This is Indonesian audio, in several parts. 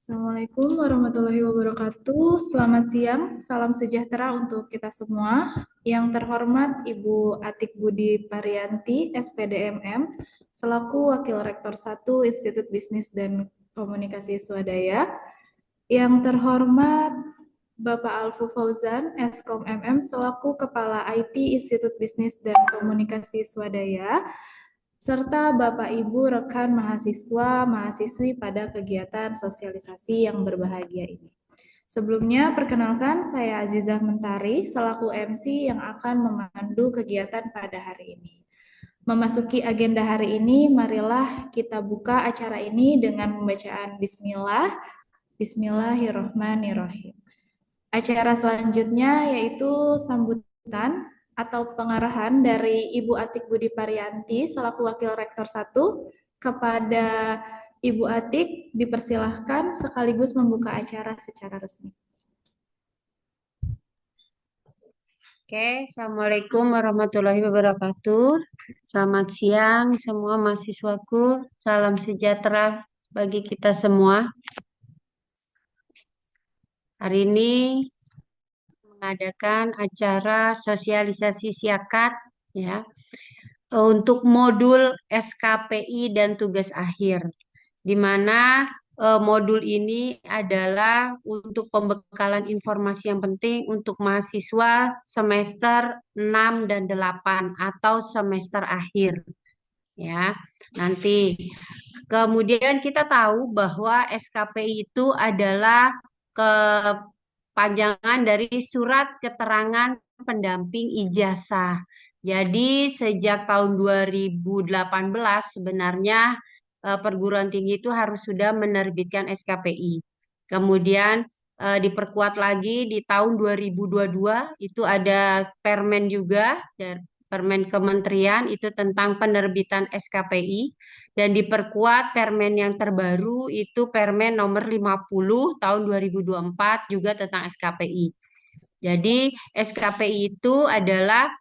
Assalamualaikum warahmatullahi wabarakatuh. Selamat siang, salam sejahtera untuk kita semua. Yang terhormat Ibu Atik Budi Parianti, SPDMM, selaku Wakil Rektor 1 Institut Bisnis dan Komunikasi Swadaya. Yang terhormat Bapak Alfu Fauzan, Eskom MM, selaku Kepala IT Institut Bisnis dan Komunikasi Swadaya, serta Bapak Ibu rekan mahasiswa, mahasiswi pada kegiatan sosialisasi yang berbahagia ini. Sebelumnya, perkenalkan saya Azizah Mentari, selaku MC yang akan memandu kegiatan pada hari ini. Memasuki agenda hari ini, marilah kita buka acara ini dengan pembacaan Bismillah. Bismillahirrahmanirrahim. Acara selanjutnya yaitu sambutan atau pengarahan dari Ibu Atik Budi Parianti selaku Wakil Rektor 1 kepada Ibu Atik dipersilahkan sekaligus membuka acara secara resmi. Oke, Assalamualaikum warahmatullahi wabarakatuh. Selamat siang semua mahasiswaku. Salam sejahtera bagi kita semua. Hari ini mengadakan acara sosialisasi siakat ya untuk modul SKPI dan tugas akhir, di mana modul ini adalah untuk pembekalan informasi yang penting untuk mahasiswa semester 6 dan 8 atau semester akhir ya. Nanti kemudian kita tahu bahwa SKPI itu adalah kepanjangan dari surat keterangan pendamping ijazah. Jadi sejak tahun 2018 sebenarnya perguruan tinggi itu harus sudah menerbitkan SKPI. Kemudian diperkuat lagi di tahun 2022 itu ada Permen juga dari Permen Kementerian itu tentang penerbitan SKPI dan diperkuat Permen yang terbaru itu Permen nomor 50 tahun 2024 juga tentang SKPI. Jadi SKPI itu adalah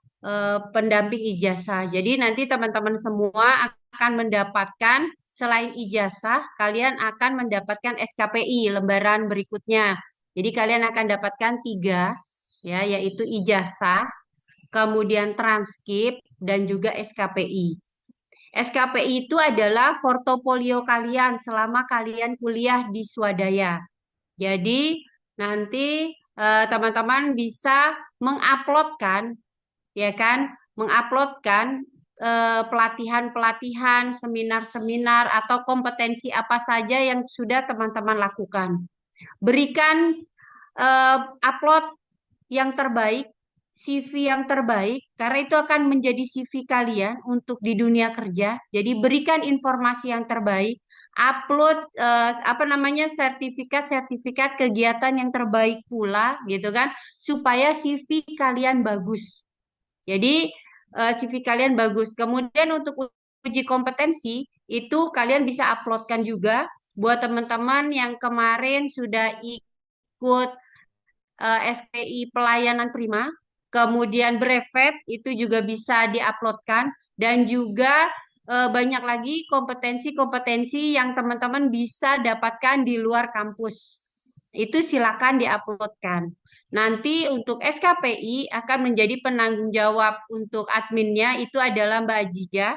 pendamping ijazah. Jadi nanti teman-teman semua akan mendapatkan selain ijazah, kalian akan mendapatkan SKPI lembaran berikutnya. Jadi kalian akan dapatkan 3 ya, yaitu ijazah, kemudian transkrip dan juga SKPI. SKPI itu adalah portofolio kalian selama kalian kuliah di Swadaya. Jadi nanti teman-teman bisa menguploadkan, ya kan, menguploadkan pelatihan-pelatihan, seminar-seminar atau kompetensi apa saja yang sudah teman-teman lakukan. Berikan upload yang terbaik, CV yang terbaik, karena itu akan menjadi CV kalian untuk di dunia kerja. Jadi berikan informasi yang terbaik, upload apa namanya sertifikat-sertifikat kegiatan yang terbaik pula, gitu kan, supaya CV kalian bagus. Jadi CV kalian bagus. Kemudian untuk uji kompetensi itu kalian bisa uploadkan juga buat teman-teman yang kemarin sudah ikut SPI pelayanan prima, kemudian brevet itu juga bisa diuploadkan dan juga banyak lagi kompetensi-kompetensi yang teman-teman bisa dapatkan di luar kampus. Itu silakan diuploadkan. Nanti untuk SKPI akan menjadi penanggung jawab untuk adminnya itu adalah Mbak Ajija.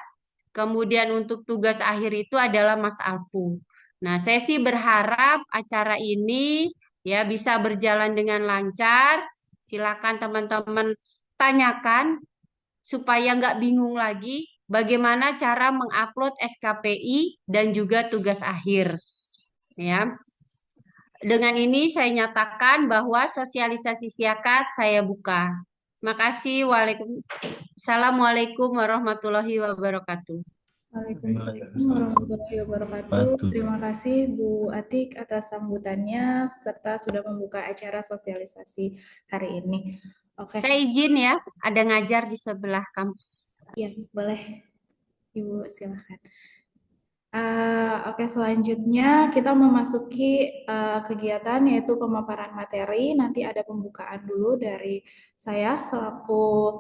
Kemudian untuk tugas akhir itu adalah Mas Alpu. Nah, saya sih berharap acara ini ya bisa berjalan dengan lancar. Silakan teman-teman tanyakan supaya nggak bingung lagi bagaimana cara mengupload SKPI dan juga tugas akhir. Ya, dengan ini saya nyatakan bahwa sosialisasi siakat saya buka. Makasih. Assalamualaikum warahmatullahi wabarakatuh. Waalaikumsalam warahmatullahi wabarakatuh. Terima kasih Bu Atik atas sambutannya serta sudah membuka acara sosialisasi hari ini. Oke. Saya izin ya, ada ngajar di sebelah kampus. Ya, boleh. Ibu silahkan. Oke, selanjutnya kita memasuki kegiatan yaitu pemaparan materi. Nanti ada pembukaan dulu dari saya selaku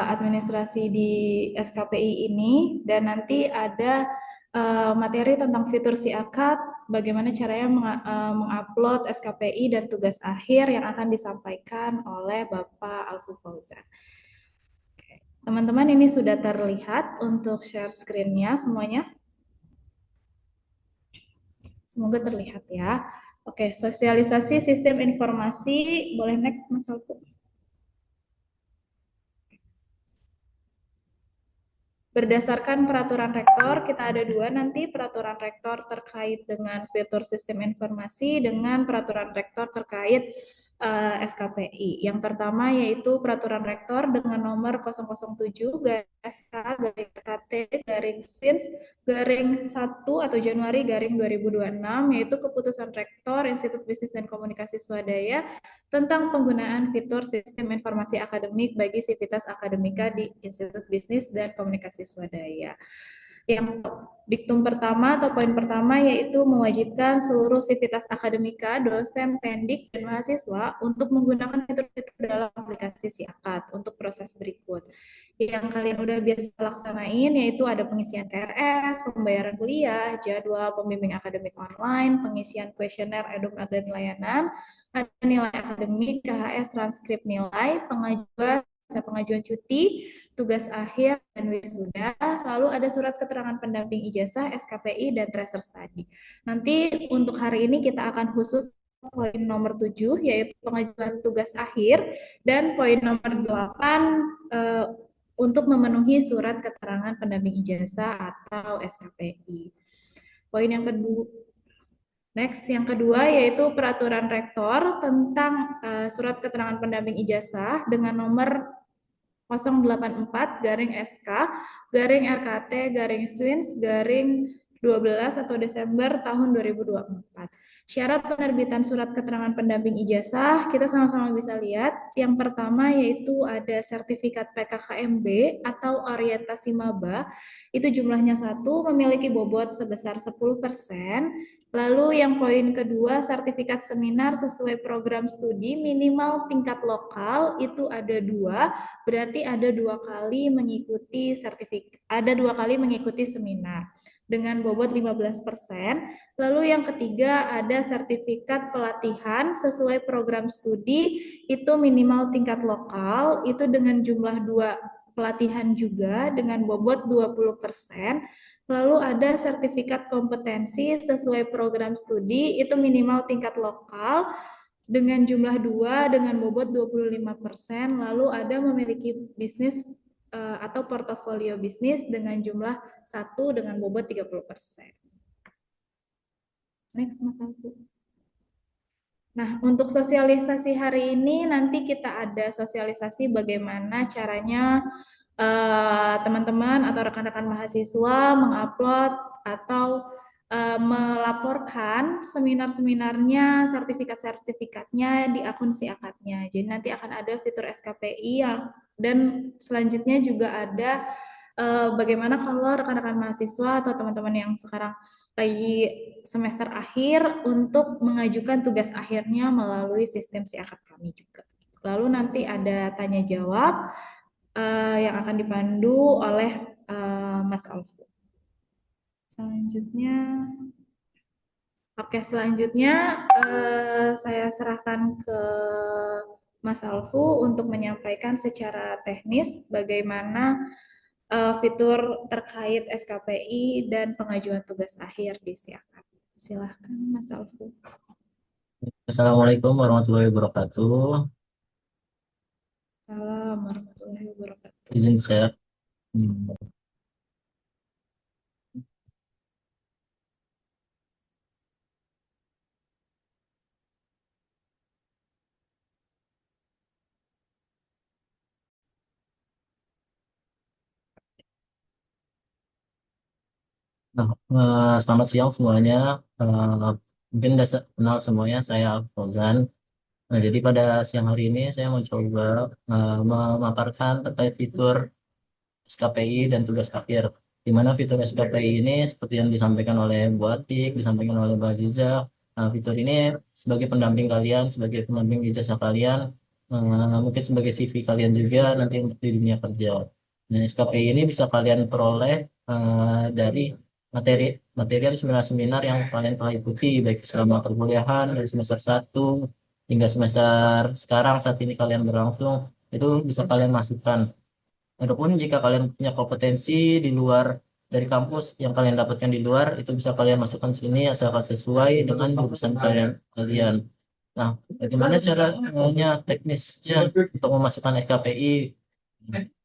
administrasi di SKPI ini, dan nanti ada materi tentang fitur si akad, bagaimana caranya mengupload SKPI dan tugas akhir yang akan disampaikan oleh Bapak Alfu Fauzan. Teman-teman, ini sudah terlihat untuk share screen-nya semuanya. Semoga terlihat ya. Oke, sosialisasi sistem informasi. Boleh next, Mas Alfu. Berdasarkan peraturan rektor, kita ada dua nanti, peraturan rektor terkait dengan fitur sistem informasi dengan peraturan rektor terkait SKPI. Yang pertama yaitu peraturan rektor dengan nomor 007 SK garing KT garing SWINS garing 1 atau Januari garing 2026, yaitu keputusan rektor Institut Bisnis dan Komunikasi Swadaya tentang penggunaan fitur sistem informasi akademik bagi sivitas akademika di Institut Bisnis dan Komunikasi Swadaya. Yang diktum pertama atau poin pertama yaitu mewajibkan seluruh sivitas akademika, dosen, tendik, dan mahasiswa untuk menggunakan fitur-fitur dalam aplikasi Siakat untuk proses berikut. Yang kalian udah biasa laksanain yaitu ada pengisian KRS, pembayaran kuliah, jadwal pembimbing akademik online, pengisian kuesioner edukasi dan layanan, ada nilai akademik, KHS, transkrip nilai, pengajuan cuti, tugas akhir, dan wisuda. Lalu ada surat keterangan pendamping ijazah, SKPI, dan tracer study. Nanti untuk hari ini kita akan khusus poin nomor 7, yaitu pengajuan tugas akhir, dan poin nomor 8, untuk memenuhi surat keterangan pendamping ijazah atau SKPI. Poin yang kedua, next, yang kedua yaitu peraturan rektor tentang surat keterangan pendamping ijazah dengan nomor 084 garing SK garing RKT garing SWINS garing 12 atau Desember tahun 2024. Syarat penerbitan surat keterangan pendamping ijazah kita sama-sama bisa lihat. Yang pertama yaitu ada sertifikat PKKMB atau orientasi maba, itu jumlahnya 1, memiliki bobot sebesar 10%. Lalu yang poin kedua, sertifikat seminar sesuai program studi minimal tingkat lokal itu ada 2, berarti ada 2 kali mengikuti seminar dengan bobot 15%. Lalu yang ketiga ada sertifikat pelatihan sesuai program studi itu minimal tingkat lokal itu dengan jumlah 2 pelatihan juga dengan bobot 20%. Lalu ada sertifikat kompetensi sesuai program studi itu minimal tingkat lokal dengan jumlah 2 dengan bobot 25%. Lalu ada memiliki bisnis atau portofolio bisnis dengan jumlah 1 dengan bobot 30%. Next, Mas Alfu. Nah, untuk sosialisasi hari ini nanti kita ada sosialisasi bagaimana caranya teman-teman atau rekan-rekan mahasiswa mengupload atau melaporkan seminar-seminarnya, sertifikat-sertifikatnya di akun Siakatnya. Jadi nanti akan ada fitur SKPI dan selanjutnya juga ada bagaimana kalau rekan-rekan mahasiswa atau teman-teman yang sekarang lagi semester akhir untuk mengajukan tugas akhirnya melalui sistem Siakat kami juga. Lalu nanti ada tanya jawab yang akan dipandu oleh Mas Alfu. Selanjutnya saya serahkan ke Mas Alfu untuk menyampaikan secara teknis bagaimana fitur terkait SKPI dan pengajuan tugas akhir di Siakat. Silahkan Mas Alfu. Assalamualaikum warahmatullahi wabarakatuh. Assalamualaikum warahmatullahi wabarakatuh. Izin saya. Selamat siang semuanya. Mungkin sudah kenal semuanya, saya Fauzan. Nah, jadi pada siang hari ini saya mencoba memaparkan terkait fitur SKPI dan tugas akhir. Di mana fitur SKPI ini seperti yang disampaikan oleh Bu Atik, disampaikan oleh Bu Aziza. Fitur ini sebagai pendamping kalian, sebagai pendamping ijazah kalian, mungkin sebagai CV kalian juga nanti untuk di dunia kerja. Nah, SKPI ini bisa kalian peroleh dari materi materi atau seminar-seminar yang kalian telah ikuti baik selama perkuliahan dari semester 1 hingga semester sekarang saat ini kalian berlangsung, itu bisa kalian masukkan. Adapun jika kalian punya kompetensi di luar dari kampus yang kalian dapatkan di luar, itu bisa kalian masukkan sini asalkan sesuai dengan jurusan kalian. Nah, bagaimana caranya teknisnya untuk memasukkan SKPI?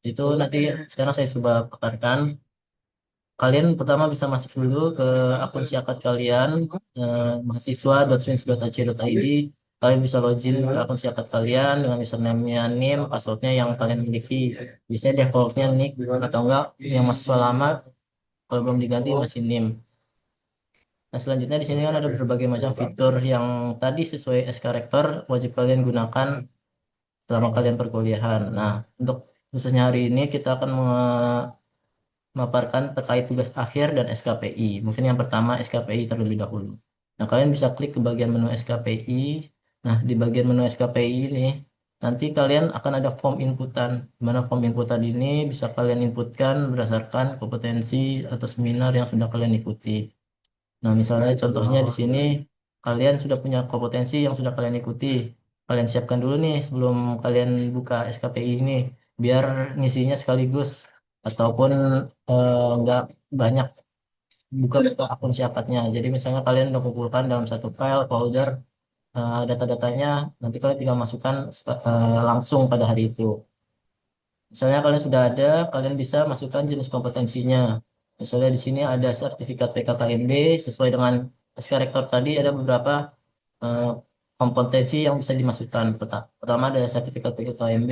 Itu nanti sekarang saya coba paparkan. Kalian pertama bisa masuk dulu ke akun Siakat kalian, mahasiswa.swins.ac.id. Kalian bisa login ke akun Siakat kalian dengan username-nya, NIM, passwordnya yang kalian miliki. Biasanya defaultnya nick atau enggak yang mahasiswa lama kalau belum diganti masih NIM. Nah, selanjutnya di sini kan ada berbagai macam fitur yang tadi sesuai SK Rektor wajib kalian gunakan selama kalian perkuliahan. Nah, untuk khususnya hari ini kita akan memaparkan terkait tugas akhir dan SKPI. Mungkin yang pertama SKPI terlebih dahulu. Nah, kalian bisa klik ke bagian menu SKPI. Nah, di bagian menu SKPI ini, nanti kalian akan ada form inputan. Di mana form inputan ini bisa kalian inputkan berdasarkan kompetensi atau seminar yang sudah kalian ikuti. Nah, misalnya contohnya di sini, kalian sudah punya kompetensi yang sudah kalian ikuti. Kalian siapkan dulu nih sebelum kalian buka SKPI ini, biar ngisinya sekaligus ataupun nggak banyak buka akun siapatnya. Jadi misalnya kalian udah kumpulkan dalam satu file, folder, data-datanya, nanti kalian tinggal masukkan langsung pada hari itu. Misalnya kalian sudah ada, kalian bisa masukkan jenis kompetensinya. Misalnya di sini ada sertifikat PKKMB sesuai dengan SK Rektor tadi ada beberapa eh, kompetensi yang bisa dimasukkan. Pertama ada sertifikat PKKMB,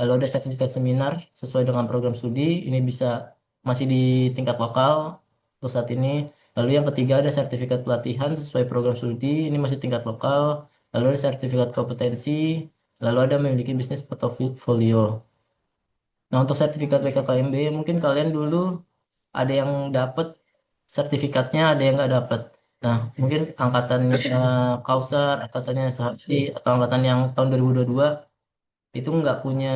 lalu ada sertifikat seminar sesuai dengan program studi. Ini bisa masih di tingkat lokal untuk saat ini. Lalu yang ketiga ada sertifikat pelatihan sesuai program studi. Ini masih tingkat lokal. Lalu ada sertifikat kompetensi. Lalu ada memiliki bisnis portofolio. Nah, untuk sertifikat BKKMB mungkin kalian dulu ada yang dapat sertifikatnya, ada yang nggak dapat. Nah, mungkin angkatannya Kausar, angkatannya Sahri, atau angkatan yang tahun 2022 itu nggak punya,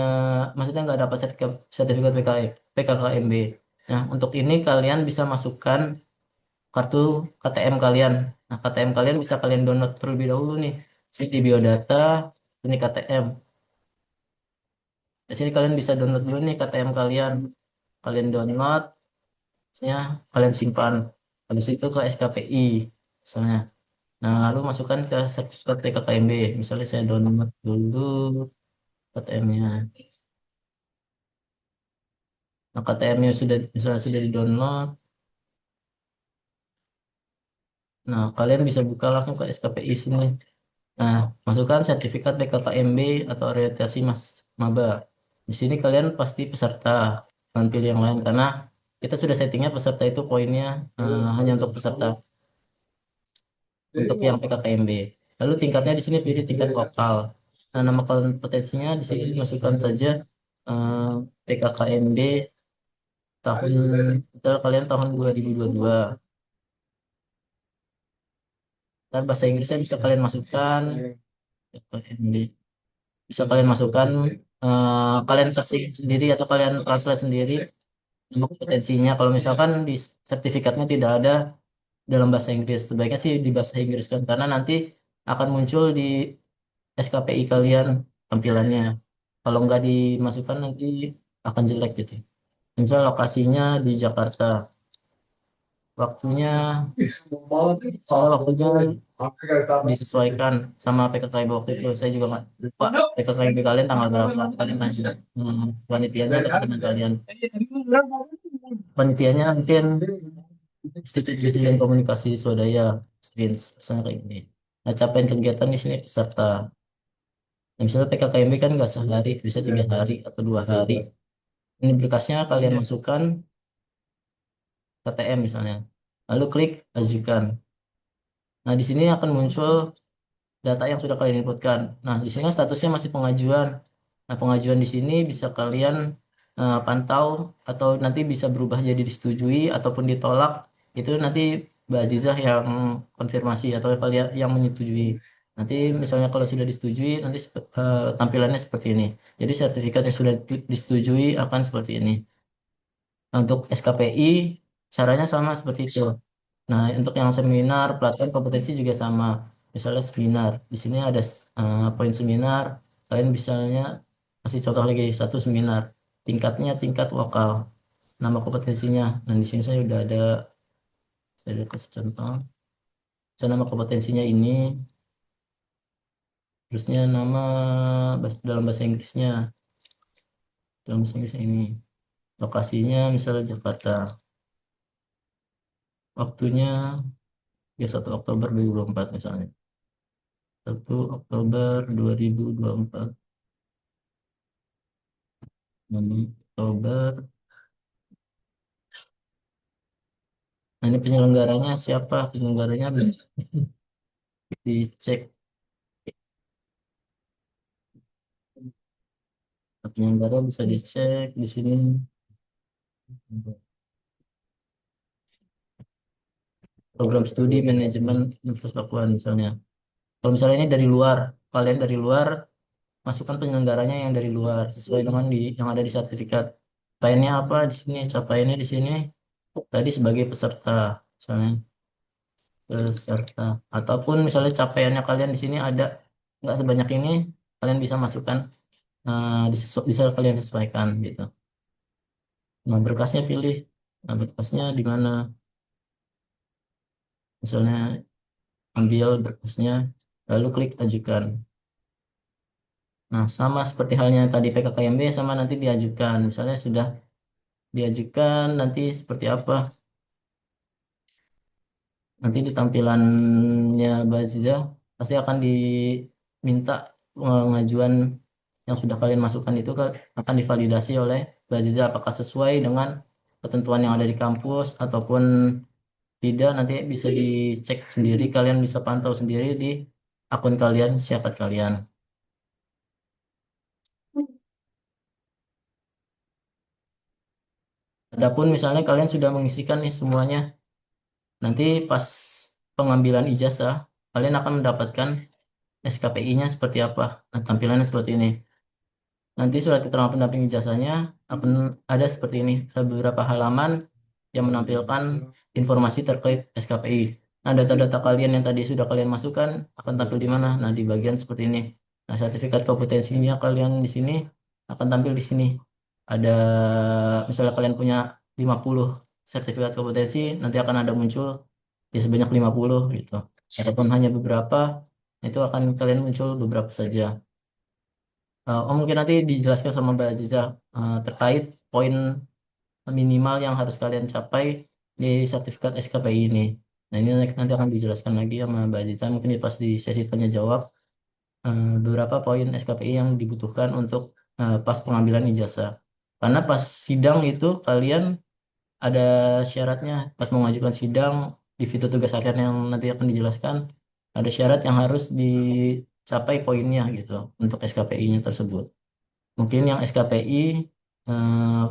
maksudnya nggak dapat sertifikat PKKMB. Nah, untuk ini kalian bisa masukkan kartu KTM kalian. Nah, KTM kalian bisa kalian download terlebih dahulu nih. Di biodata, ini KTM. Di sini kalian bisa download dulu nih KTM kalian. Kalian download, ya kalian simpan habis itu ke SKPI misalnya. Nah, lalu masukkan ke sertifikat PKKMB. Misalnya saya download dulu KTM-nya. Nah, KTM-nya sudah misalnya sudah di-download. Nah, kalian bisa buka langsung ke SKPI sini. Nah, masukkan sertifikat PKKMB atau orientasi Mas Maba. Di sini kalian pasti peserta, jangan pilih yang lain karena kita sudah settingnya peserta itu poinnya hanya untuk peserta. Untuk yang PKKMB. Lalu tingkatnya di sini pilih tingkat lokal. Nah, nama kompetensinya di sini dimasukkan saja eh, PKKMB tahun kalian tahun 2022. Dan bahasa Inggrisnya bisa kalian masukkan PKKMB. Bisa kalian masukkan kalian searching sendiri atau kalian translate sendiri nama kompetensinya. Kalau misalkan di sertifikatnya tidak ada dalam bahasa Inggris, sebaiknya sih di bahasa Inggris kan karena nanti akan muncul di SKPI kalian tampilannya. Kalau nggak dimasukkan nanti akan jelek gitu. Misalnya lokasinya di Jakarta, waktunya kalau waktunya disesuaikan sama PKKMB waktu itu. Saya juga nggak lupa PKKMB kalian tanggal berapa. Kalian nanya panitianya atau teman kalian. Panitianya mungkin Institut Dirjen Komunikasi Swadaya, SPINS, misalnya kayak ini. Nah, capaian kegiatan di sini peserta. Nah, misalnya PKKMB kan nggak sehari, bisa 3 hari atau 2 hari. Ini berkasnya kalian masukkan KTM misalnya. Lalu klik ajukan. Nah, di sini akan muncul data yang sudah kalian inputkan. Nah, di sini kan statusnya masih pengajuan. Nah, pengajuan di sini bisa kalian pantau atau nanti bisa berubah jadi disetujui ataupun ditolak. Itu nanti Mbak Azizah yang konfirmasi atau kalian yang menyetujui. Nanti misalnya kalau sudah disetujui, nanti tampilannya seperti ini. Jadi sertifikat yang sudah disetujui akan seperti ini. Nah, untuk SKPI Caranya sama seperti itu. Nah, untuk yang seminar, pelatihan kompetensi juga sama. Misalnya seminar, di sini ada poin seminar. Kalian misalnya kasih contoh lagi satu seminar, tingkatnya tingkat lokal, nama kompetensinya. Nah, di sini saya ada kasih contoh. Saya nama kompetensinya ini, terusnya nama dalam bahasa Inggrisnya, dalam bahasa Inggris ini. Lokasinya misalnya Jakarta. Waktunya ya 1 Oktober 2024 misalnya. 1 Oktober 2024. 6 Oktober. Nah, ini penyelenggaranya siapa? Penyelenggaranya dicek. Penyelenggara bisa dicek di sini. Program studi manajemen Universitas Pakuan misalnya. Kalau misalnya ini dari luar, kalian dari luar, masukkan penyelenggaranya yang dari luar sesuai dengan yang ada di sertifikat. Lainnya apa di sini? Capaiannya di sini. Tadi sebagai peserta, misalnya peserta. Ataupun misalnya capaiannya kalian di sini ada nggak sebanyak ini, kalian bisa masukkan, bisa kalian sesuaikan gitu. Nah, berkasnya pilih. Nah, berkasnya di mana? Misalnya ambil berkasnya, lalu klik ajukan. Nah, sama seperti halnya tadi PKKMB, sama nanti diajukan. Misalnya sudah diajukan, nanti seperti apa? Nanti di tampilannya Baziza pasti akan diminta pengajuan yang sudah kalian masukkan itu akan divalidasi oleh Baziza apakah sesuai dengan ketentuan yang ada di kampus ataupun tidak. Nanti bisa dicek sendiri, kalian bisa pantau sendiri di akun kalian, siapa kalian. Adapun misalnya kalian sudah mengisikan nih semuanya, nanti pas pengambilan ijazah, kalian akan mendapatkan SKPI-nya seperti apa. Nah, tampilannya seperti ini. Nanti surat keterangan pendamping ijazahnya akan ada seperti ini. Ada beberapa halaman yang menampilkan informasi terkait SKPI. Nah, data-data kalian yang tadi sudah kalian masukkan akan tampil di mana? Nah, di bagian seperti ini. Nah, sertifikat kompetensinya kalian di sini akan tampil di sini. Ada misalnya kalian punya 50 sertifikat kompetensi, nanti akan ada muncul ya sebanyak 50 gitu. Ataupun hanya beberapa, itu akan kalian muncul beberapa saja. Mungkin nanti dijelaskan sama Mbak Aziza terkait poin minimal yang harus kalian capai di sertifikat SKPI ini. Nah, ini nanti akan dijelaskan lagi sama Mbak Aziza mungkin pas di sesi tanya jawab, beberapa poin SKPI yang dibutuhkan untuk pas pengambilan ijazah. Karena pas sidang itu kalian ada syaratnya, pas mengajukan sidang di fitur tugas akhir yang nanti akan dijelaskan, ada syarat yang harus dicapai poinnya gitu untuk SKPI-nya tersebut. Mungkin yang SKPI, eh,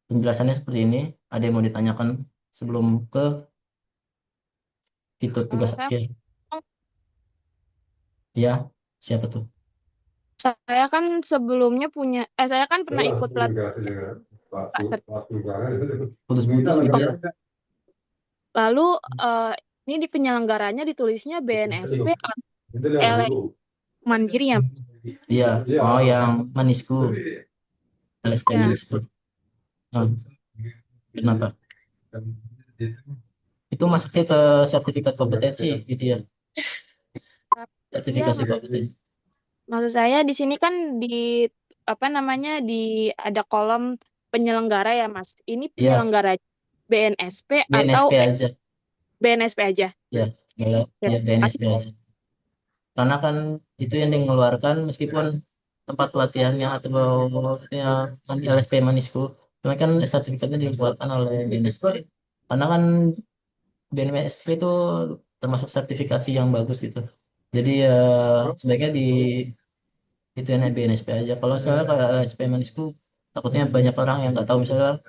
penjelasannya seperti ini. Ada yang mau ditanyakan sebelum ke fitur tugas Saya akhir? Ya, siapa tuh? saya kan sebelumnya punya saya kan pernah ikut pelatihan Pak Putus-putus gitu ya? lalu eh, ini di penyelenggaranya ditulisnya BNSP atau LS Mandiri ya. Iya. Oh, yang Manisku, LSP Ya, Manisku. Oh, kenapa? Itu masuknya ke sertifikat kompetensi gitu ya? iya Sertifikasi kompetensi. maksud saya di sini kan di apa namanya di ada kolom penyelenggara ya Mas. Ini Iya, penyelenggara BNSP atau BNSP aja. BNSP aja. Ya, Ya, ya kasih. BNSP aja. Karena kan itu yang mengeluarkan meskipun tempat pelatihannya atau yang LSP Manisku, cuma kan sertifikatnya dikeluarkan oleh BNSP. Karena kan BNSP itu termasuk sertifikasi yang bagus itu. Jadi ya sebaiknya itu yang BNSP aja. Kalau soalnya kayak LSP Manisku, takutnya banyak orang yang nggak tahu misalnya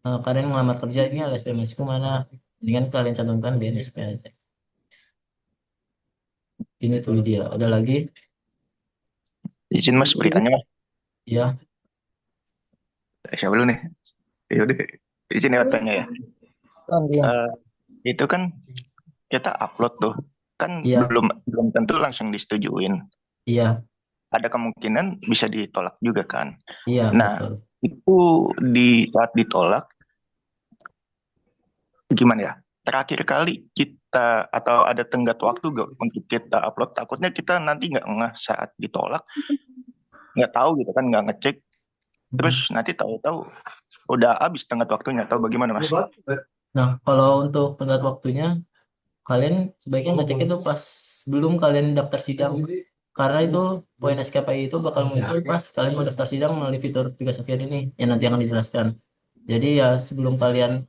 kalian ngelamar kerja ini LSP Manisku mana, mendingan kalian cantumkan BNSP aja. Ini tuh dia. Ada lagi? Izin Mas bertanya Mas. Ya, Siapa dulu nih? Yaudah, izin ya tanya ya. Iya. Eh, itu kan kita upload tuh, kan Iya, belum belum tentu langsung disetujuin. iya, Ada kemungkinan bisa ditolak juga kan. iya, Nah, betul. itu di saat ditolak gimana ya? Terakhir kali kita atau ada tenggat waktu gak untuk kita upload? Takutnya kita nanti nggak ngeh saat ditolak, nggak tahu gitu kan, nggak ngecek. Terus nanti tahu-tahu udah habis tenggat waktunya atau bagaimana Mas? Nah, kalau untuk tenggat waktunya, kalian sebaiknya ngecek itu pas belum kalian daftar sidang. Karena itu poin SKPI itu bakal muncul pas kalian mau daftar sidang melalui fitur tugas harian ini yang nanti akan dijelaskan. Jadi ya sebelum kalian,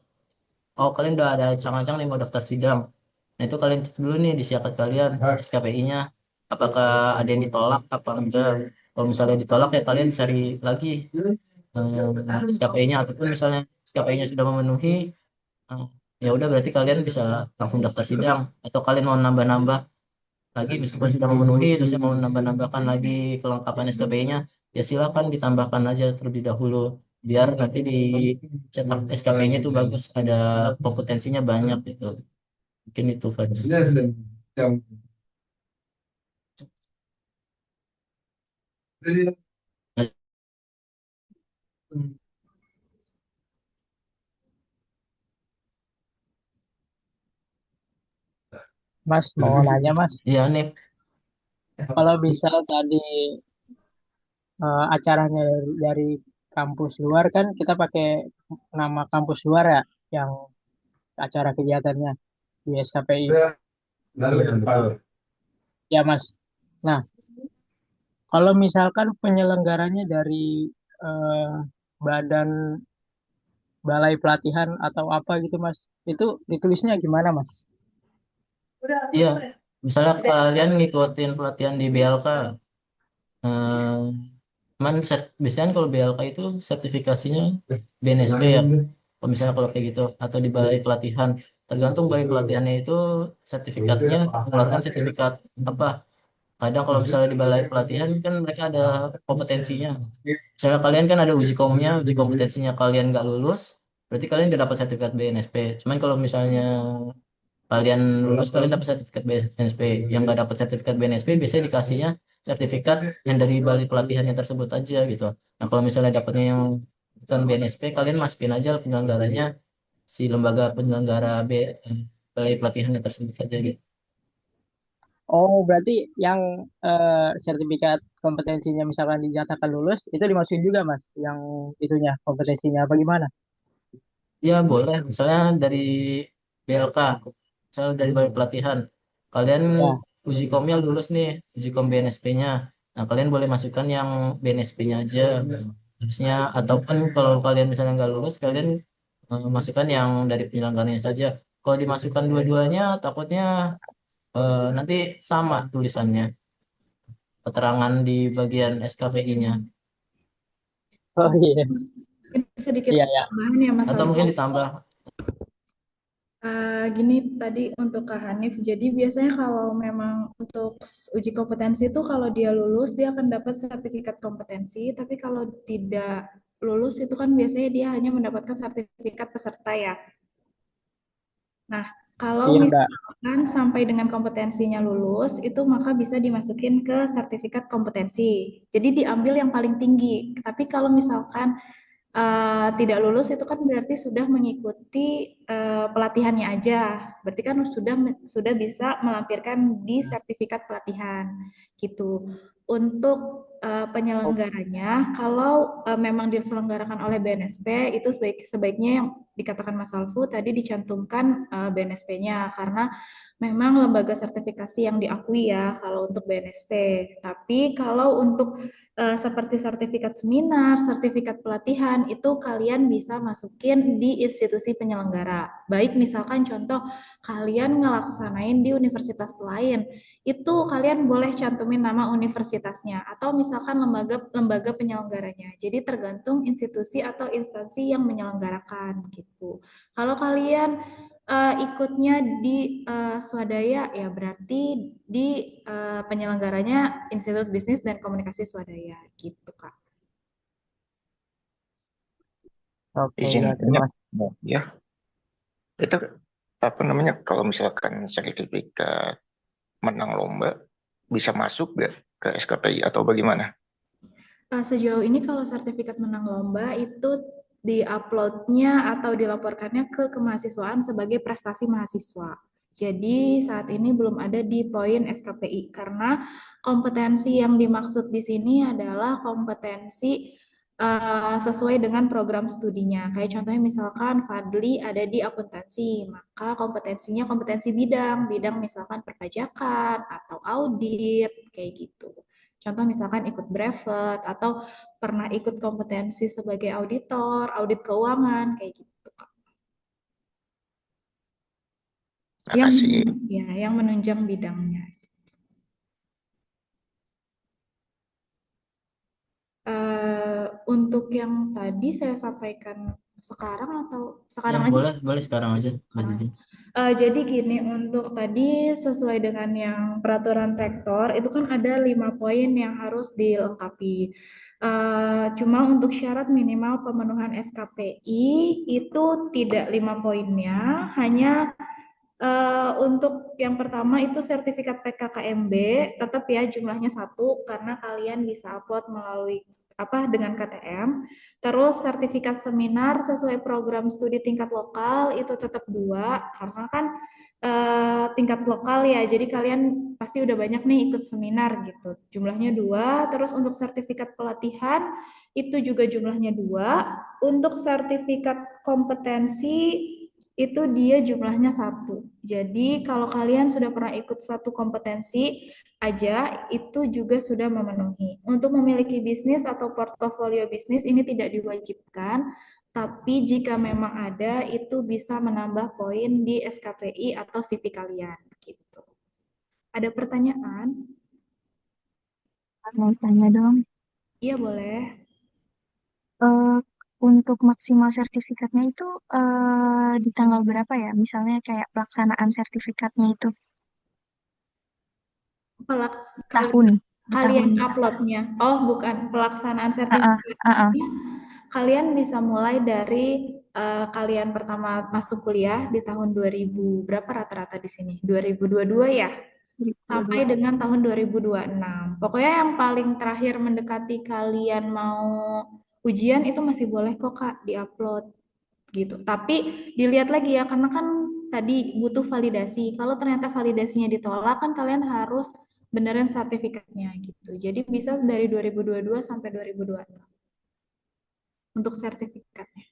oh kalian udah ada cang-cang nih mau daftar sidang. Nah itu kalian cek dulu nih di siakat kalian SKPI-nya. Apakah ada yang ditolak apa enggak. Kalau misalnya ditolak ya kalian cari lagi SKPI-nya, ataupun misalnya SKPI-nya sudah memenuhi, eh, ya udah berarti kalian bisa langsung daftar sidang. Atau kalian mau nambah-nambah lagi meskipun sudah memenuhi, terus saya mau nambah-nambahkan lagi kelengkapan SKPI-nya, ya silakan ditambahkan aja terlebih dahulu biar nanti di cetak SKPI-nya itu bagus, ada kompetensinya banyak gitu. Mungkin itu Fadli. Mas mau nanya Mas, Iya nih. kalau misal tadi acaranya dari kampus luar kan kita pakai nama kampus luar ya, yang acara kegiatannya di SKPI. Iya, betul. Ya Mas. Nah, kalau misalkan penyelenggaranya dari eh, badan balai pelatihan atau apa gitu Mas, itu ditulisnya gimana Mas? Iya, misalnya kalian ngikutin pelatihan di BLK, biasanya kalau BLK itu sertifikasinya BNSP ya. Kalau misalnya kalau kayak gitu, atau di balai pelatihan, tergantung balai pelatihannya itu sertifikatnya mengeluarkan sertifikat apa. Kadang kalau misalnya di balai pelatihan kan mereka ada kompetensinya. Misalnya kalian kan ada uji komnya, uji kompetensinya kalian nggak lulus, berarti kalian nggak dapat sertifikat BNSP. Cuman kalau misalnya kalian lulus, kalian dapat sertifikat BNSP. Yang nggak dapat sertifikat BNSP biasanya dikasihnya sertifikat yang dari balai pelatihannya tersebut aja gitu. Nah kalau misalnya dapatnya yang bukan BNSP, kalian masukin aja penyelenggaranya si lembaga penyelenggara balai pelatihannya tersebut aja gitu. Oh, berarti yang sertifikat kompetensinya misalkan dinyatakan lulus, itu dimasukin juga Mas, yang itunya kompetensinya apa gimana? Ya boleh, misalnya dari BLK, misalnya dari balai pelatihan, kalian Ya. uji komnya lulus nih, uji kom BNSP-nya. Nah kalian boleh masukkan yang BNSP-nya aja, harusnya. Ataupun kalau kalian misalnya nggak lulus, kalian masukkan yang dari penyelenggaranya saja. Kalau dimasukkan dua-duanya, takutnya nanti sama tulisannya, keterangan di bagian SKPI-nya, Oh iya. Mungkin sedikit Iya ya. tambahan ya Mas atau Alfa. mungkin ditambah. Gini tadi untuk Kak Hanif, jadi biasanya kalau memang untuk uji kompetensi itu kalau dia lulus dia akan dapat sertifikat kompetensi, tapi kalau tidak lulus itu kan biasanya dia hanya mendapatkan sertifikat peserta ya. Nah, kalau Iya Mbak. misalkan sampai dengan kompetensinya lulus, itu maka bisa dimasukin ke sertifikat kompetensi. Jadi diambil yang paling tinggi. Tapi kalau misalkan tidak lulus itu kan berarti sudah mengikuti pelatihannya aja. Berarti kan sudah bisa melampirkan di sertifikat pelatihan gitu. Untuk penyelenggaranya, kalau memang diselenggarakan oleh BNSP, itu sebaiknya yang dikatakan Mas Alfu tadi dicantumkan BNSP-nya karena memang lembaga sertifikasi yang diakui ya kalau untuk BNSP. Tapi kalau untuk seperti sertifikat seminar, sertifikat pelatihan, itu kalian bisa masukin di institusi penyelenggara. Baik misalkan contoh kalian ngelaksanain di universitas lain, itu kalian boleh cantumin nama universitasnya atau misalkan lembaga penyelenggaranya. Jadi tergantung institusi atau instansi yang menyelenggarakan gitu. Kalau kalian ikutnya di swadaya ya berarti di penyelenggaranya Institut Bisnis dan Komunikasi Swadaya gitu Kak. Oke Izin ya, terima kasih. ya. Itu apa namanya, kalau misalkan sertifikat menang lomba bisa masuk gak ke SKPI atau bagaimana? Sejauh ini kalau sertifikat menang lomba itu diuploadnya atau dilaporkannya ke kemahasiswaan sebagai prestasi mahasiswa. Jadi saat ini belum ada di poin SKPI karena kompetensi yang dimaksud di sini adalah kompetensi sesuai dengan program studinya. Kayak contohnya misalkan Fadli ada di akuntansi, maka kompetensinya kompetensi bidang misalkan perpajakan atau audit kayak gitu. Contoh misalkan ikut brevet atau pernah ikut kompetensi sebagai auditor, audit keuangan kayak gitu, Kak. Yang Makasih. ya, yang menunjang bidangnya. Untuk yang tadi saya sampaikan sekarang atau Ya, sekarang aja? boleh sekarang aja, Mbak Sekarang. Cici. Jadi gini, untuk tadi sesuai dengan yang peraturan rektor, itu kan ada 5 poin yang harus dilengkapi. Cuma untuk syarat minimal pemenuhan SKPI itu tidak 5 poinnya, hanya untuk yang pertama itu sertifikat PKKMB, tetap ya jumlahnya 1 karena kalian bisa upload melalui apa dengan KTM. Terus sertifikat seminar sesuai program studi tingkat lokal itu tetap 2 karena kan tingkat lokal ya. Jadi kalian pasti udah banyak nih ikut seminar gitu. Jumlahnya 2. Terus untuk sertifikat pelatihan itu juga jumlahnya 2. Untuk sertifikat kompetensi itu dia jumlahnya 1. Jadi kalau kalian sudah pernah ikut satu kompetensi aja, itu juga sudah memenuhi. Untuk memiliki bisnis atau portofolio bisnis ini tidak diwajibkan, tapi jika memang ada, itu bisa menambah poin di SKPI atau CV kalian. Gitu. Ada pertanyaan? Mau tanya dong, Iya boleh. eh, untuk maksimal sertifikatnya itu di tanggal berapa ya? Misalnya kayak pelaksanaan sertifikatnya itu tahun, di Kalian tahun. uploadnya. Oh, bukan pelaksanaan Ah, sertifikatnya. ah. Kalian bisa mulai dari kalian pertama masuk kuliah di tahun 2000 berapa rata-rata di sini? 2022 ya? Sampai 2022. dengan tahun 2026. Pokoknya yang paling terakhir mendekati kalian mau ujian itu masih boleh kok Kak diupload gitu. Tapi dilihat lagi ya karena kan tadi butuh validasi. Kalau ternyata validasinya ditolak kan kalian harus beneran sertifikatnya gitu. Jadi bisa dari 2022 sampai 2026 untuk sertifikatnya.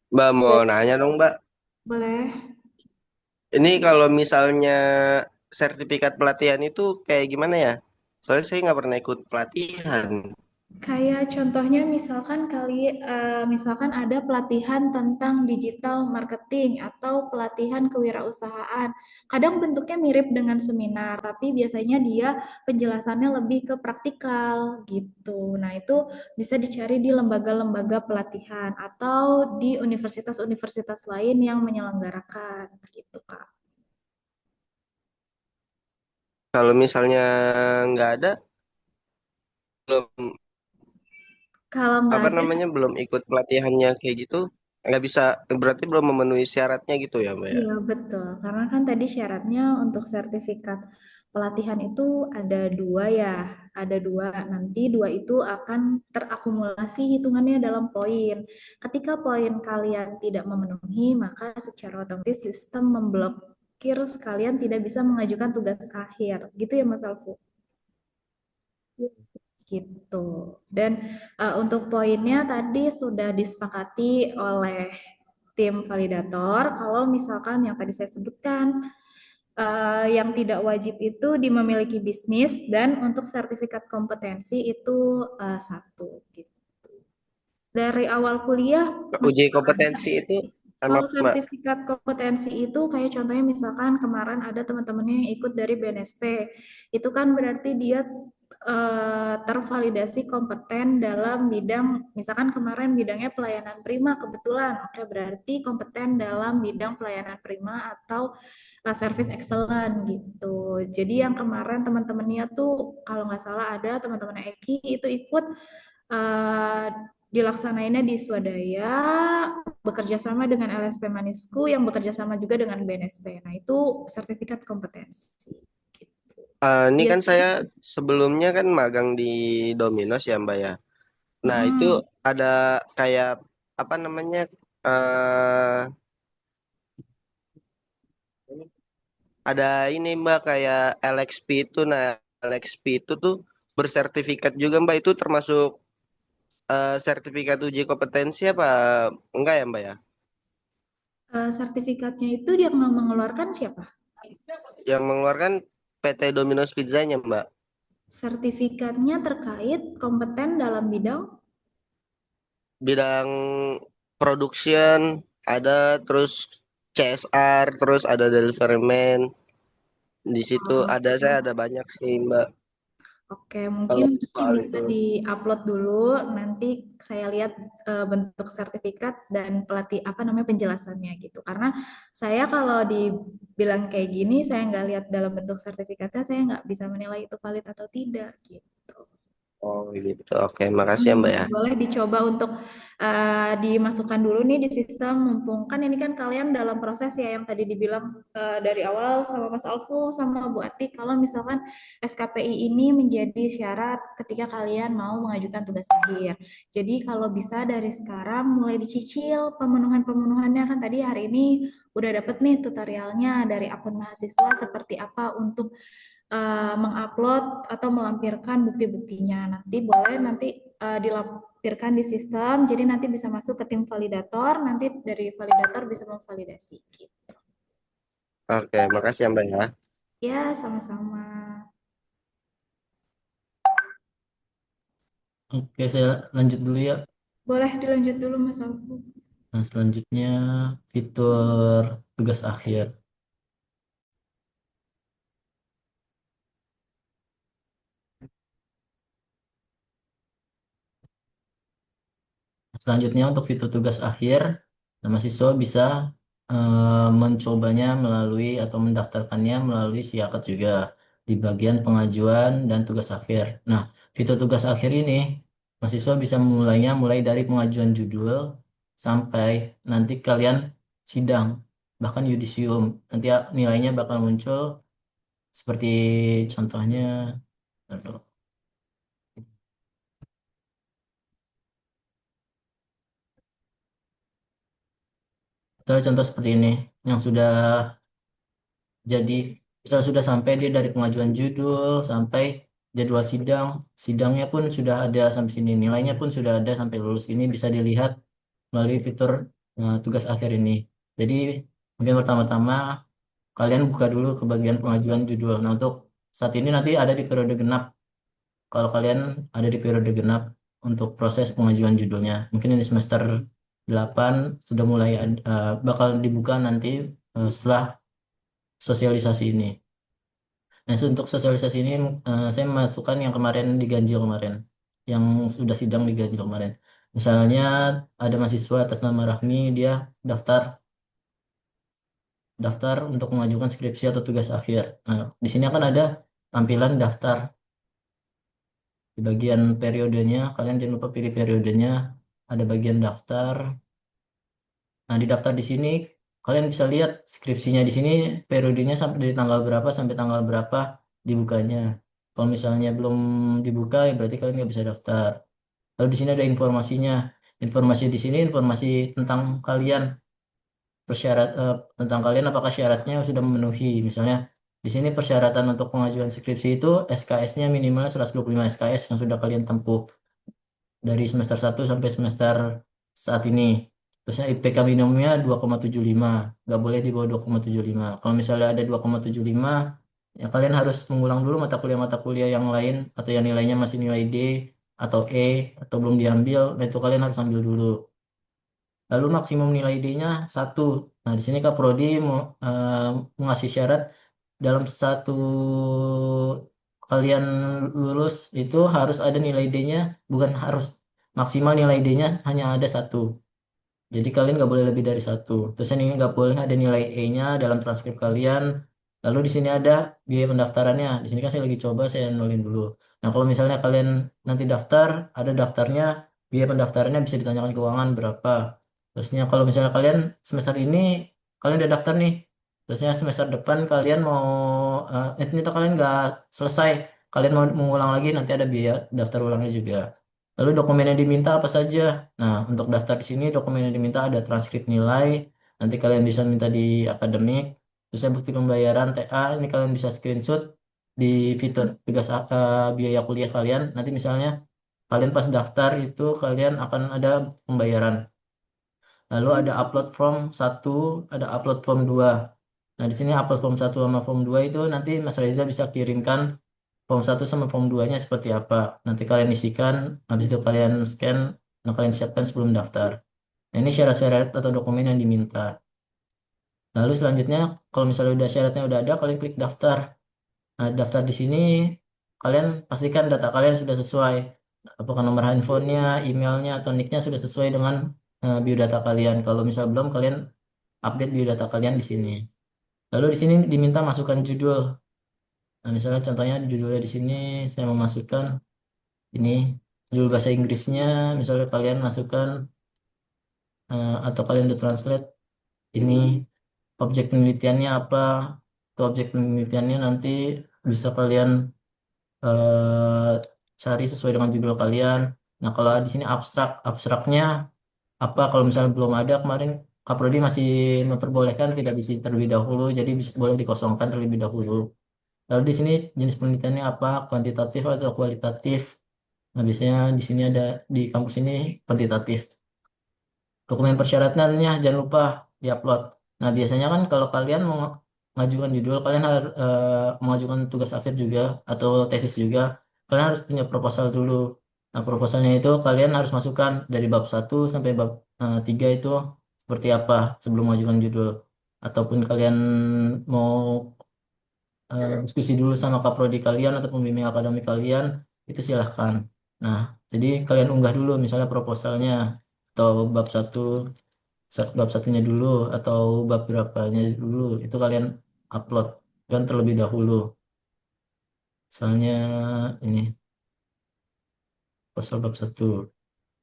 Mbak mau nanya dong, Mbak. Boleh. Ini kalau misalnya sertifikat pelatihan itu kayak gimana ya? Soalnya saya nggak pernah ikut pelatihan. Kayak contohnya misalkan ada pelatihan tentang digital marketing atau pelatihan kewirausahaan. Kadang bentuknya mirip dengan seminar, tapi biasanya dia penjelasannya lebih ke praktikal gitu. Nah, itu bisa dicari di lembaga-lembaga pelatihan atau di universitas-universitas lain yang menyelenggarakan gitu, Kak. Kalau misalnya nggak ada, belum Kalau nggak apa ada, namanya belum ikut pelatihannya kayak gitu, nggak bisa, berarti belum memenuhi syaratnya gitu ya, Mbak ya? iya betul, karena kan tadi syaratnya untuk sertifikat pelatihan itu ada 2 ya, ada 2. Nanti 2 itu akan terakumulasi hitungannya dalam poin. Ketika poin kalian tidak memenuhi, maka secara otomatis sistem memblokir sekalian tidak bisa mengajukan tugas akhir. Gitu ya Mas Alfu? Gitu. Dan untuk poinnya tadi sudah disepakati oleh tim validator. Kalau misalkan yang tadi saya sebutkan, yang tidak wajib itu di memiliki bisnis dan untuk sertifikat kompetensi itu 1. Gitu. Dari awal kuliah Uji masih ada. kompetensi itu Kalau maaf, Mbak. sertifikat kompetensi itu kayak contohnya misalkan kemarin ada teman-temannya yang ikut dari BNSP, itu kan berarti dia tervalidasi kompeten dalam bidang, misalkan kemarin bidangnya pelayanan prima kebetulan, oke berarti kompeten dalam bidang pelayanan prima atau service excellent gitu. Jadi yang kemarin teman-temannya tuh kalau nggak salah ada teman-teman Eki itu ikut uh, dilaksanainnya di Swadaya, bekerja sama dengan LSP Manisku yang bekerja sama juga dengan BNSP. Nah, itu sertifikat kompetensi. Ini kan Biasanya, saya sebelumnya kan magang di Domino's ya Mbak ya. Nah itu ada kayak apa namanya eh ada ini Mbak kayak LXP itu. Nah LXP itu tuh bersertifikat juga Mbak, itu termasuk sertifikat uji kompetensi apa enggak ya Mbak ya? sertifikatnya itu yang mengeluarkan siapa? Yang mengeluarkan PT Domino's Pizzanya Mbak. Sertifikatnya terkait kompeten dalam bidang Bidang production ada, terus CSR, terus ada delivery man. Di situ ada, saya ada banyak sih Mbak Oke, kalau mungkin ini soal bisa itu. di-upload dulu. Nanti saya lihat bentuk sertifikat dan pelatih apa namanya penjelasannya gitu. Karena saya kalau dibilang kayak gini, saya nggak lihat dalam bentuk sertifikatnya, saya nggak bisa menilai itu valid atau tidak gitu. Oh gitu. Oke, makasih ya Mbak ya. Boleh dicoba untuk dimasukkan dulu nih di sistem, mumpung kan ini kan kalian dalam proses ya yang tadi dibilang dari awal sama Mas Alfu sama Bu Ati, kalau misalkan SKPI ini menjadi syarat ketika kalian mau mengajukan tugas akhir. Jadi kalau bisa dari sekarang mulai dicicil pemenuhan-pemenuhannya, kan tadi hari ini udah dapet nih tutorialnya dari akun mahasiswa seperti apa untuk mengupload atau melampirkan bukti-buktinya. Nanti boleh nanti dilampirkan di sistem, jadi nanti bisa masuk ke tim validator, nanti dari validator bisa memvalidasi. Gitu. Oke, makasih ya Mbak ya. Ya, sama-sama. Oke, saya lanjut dulu ya. Boleh dilanjut dulu Mas Alfu. Nah, selanjutnya fitur tugas akhir. Selanjutnya untuk fitur tugas akhir, nah, mahasiswa bisa mencobanya melalui atau mendaftarkannya melalui Siakat juga di bagian pengajuan dan tugas akhir. Nah, fitur tugas akhir ini mahasiswa bisa memulainya mulai dari pengajuan judul sampai nanti kalian sidang, bahkan yudisium. Nanti nilainya bakal muncul seperti contohnya. Contoh seperti ini yang sudah jadi misal sudah sampai dia dari pengajuan judul sampai jadwal sidang, sidangnya pun sudah ada sampai sini, nilainya pun sudah ada sampai lulus, ini bisa dilihat melalui fitur tugas akhir ini. Jadi mungkin pertama-tama kalian buka dulu ke bagian pengajuan judul. Nah, untuk saat ini nanti ada di periode genap. Kalau kalian ada di periode genap untuk proses pengajuan judulnya, mungkin ini semester 8 sudah mulai bakal dibuka nanti setelah sosialisasi ini. Nah, untuk sosialisasi ini saya masukkan yang kemarin diganjil kemarin, yang sudah sidang diganjil kemarin. Misalnya ada mahasiswa atas nama Rahmi, dia daftar daftar untuk mengajukan skripsi atau tugas akhir. Nah, di sini akan ada tampilan daftar. Di bagian periodenya, kalian jangan lupa pilih periodenya. Ada bagian daftar. Nah, di daftar di sini kalian bisa lihat skripsinya di sini periodenya sampai dari tanggal berapa sampai tanggal berapa dibukanya. Kalau misalnya belum dibuka ya berarti kalian nggak bisa daftar. Lalu di sini ada informasinya. Informasi di sini informasi tentang kalian, tentang kalian apakah syaratnya sudah memenuhi. Misalnya di sini persyaratan untuk pengajuan skripsi itu SKS-nya minimal 125 SKS yang sudah kalian tempuh dari semester 1 sampai semester saat ini. Terusnya IPK minimumnya 2,75, nggak boleh di bawah 2,75. Kalau misalnya ada 2,75, ya kalian harus mengulang dulu mata kuliah yang lain atau yang nilainya masih nilai D atau E atau belum diambil, nah itu kalian harus ambil dulu. Lalu maksimum nilai D-nya 1. Nah, di sini Kak Prodi mengasih syarat dalam satu kalian lulus itu harus ada nilai D-nya, bukan harus, maksimal nilai D-nya hanya ada 1. Jadi kalian nggak boleh lebih dari 1. Terus ini nggak boleh ada nilai E-nya dalam transkrip kalian. Lalu di sini ada biaya pendaftarannya. Di sini kan saya lagi coba, saya nolin dulu. Nah, kalau misalnya kalian nanti daftar, ada daftarnya biaya pendaftarannya bisa ditanyakan keuangan berapa. Terusnya kalau misalnya kalian semester ini kalian udah daftar nih, terusnya semester depan kalian mau ternyata kalian nggak selesai, kalian mau mengulang lagi, nanti ada biaya daftar ulangnya juga. Lalu dokumen yang diminta apa saja? Nah, untuk daftar di sini dokumen yang diminta ada transkrip nilai, nanti kalian bisa minta di akademik, terusnya bukti pembayaran TA, ini kalian bisa screenshot di fitur tugas biaya kuliah kalian. Nanti misalnya kalian pas daftar itu kalian akan ada pembayaran. Lalu ada upload form 1, ada upload form 2. Nah, di sini upload form 1 sama form 2 itu nanti Mas Reza bisa kirimkan form 1 sama form 2-nya seperti apa. Nanti kalian isikan, habis itu kalian scan, nah kalian siapkan sebelum daftar. Nah, ini syarat-syarat atau dokumen yang diminta. Lalu selanjutnya, kalau misalnya udah syaratnya udah ada, kalian klik daftar. Nah, daftar di sini, kalian pastikan data kalian sudah sesuai. Apakah nomor handphonenya, emailnya, atau nicknya sudah sesuai dengan biodata kalian. Kalau misal belum, kalian update biodata kalian di sini. Lalu di sini diminta masukkan judul. Nah, misalnya contohnya di judulnya di sini saya memasukkan ini judul bahasa Inggrisnya. Misalnya kalian masukkan atau kalian udah translate ini objek penelitiannya apa. Itu objek penelitiannya nanti bisa kalian eh, cari sesuai dengan judul kalian. Nah, kalau di sini abstraknya apa? Kalau misalnya belum ada kemarin Kaprodi masih memperbolehkan tidak bisa terlebih dahulu, jadi boleh dikosongkan terlebih dahulu. Lalu di sini jenis penelitiannya apa? Kuantitatif atau kualitatif? Nah, biasanya di sini ada di kampus ini kuantitatif. Dokumen persyaratannya jangan lupa diupload. Nah, biasanya kan kalau kalian mau mengajukan judul, kalian harus mengajukan tugas akhir juga atau tesis juga, kalian harus punya proposal dulu. Nah, proposalnya itu kalian harus masukkan dari bab 1 sampai bab 3 itu seperti apa sebelum mengajukan judul. Ataupun kalian mau diskusi dulu sama kaprodi kalian atau pembimbing akademik kalian, itu silahkan. Nah, jadi kalian unggah dulu misalnya proposalnya atau bab satunya dulu atau bab berapanya dulu, itu kalian upload kan terlebih dahulu. Misalnya ini proposal bab 1.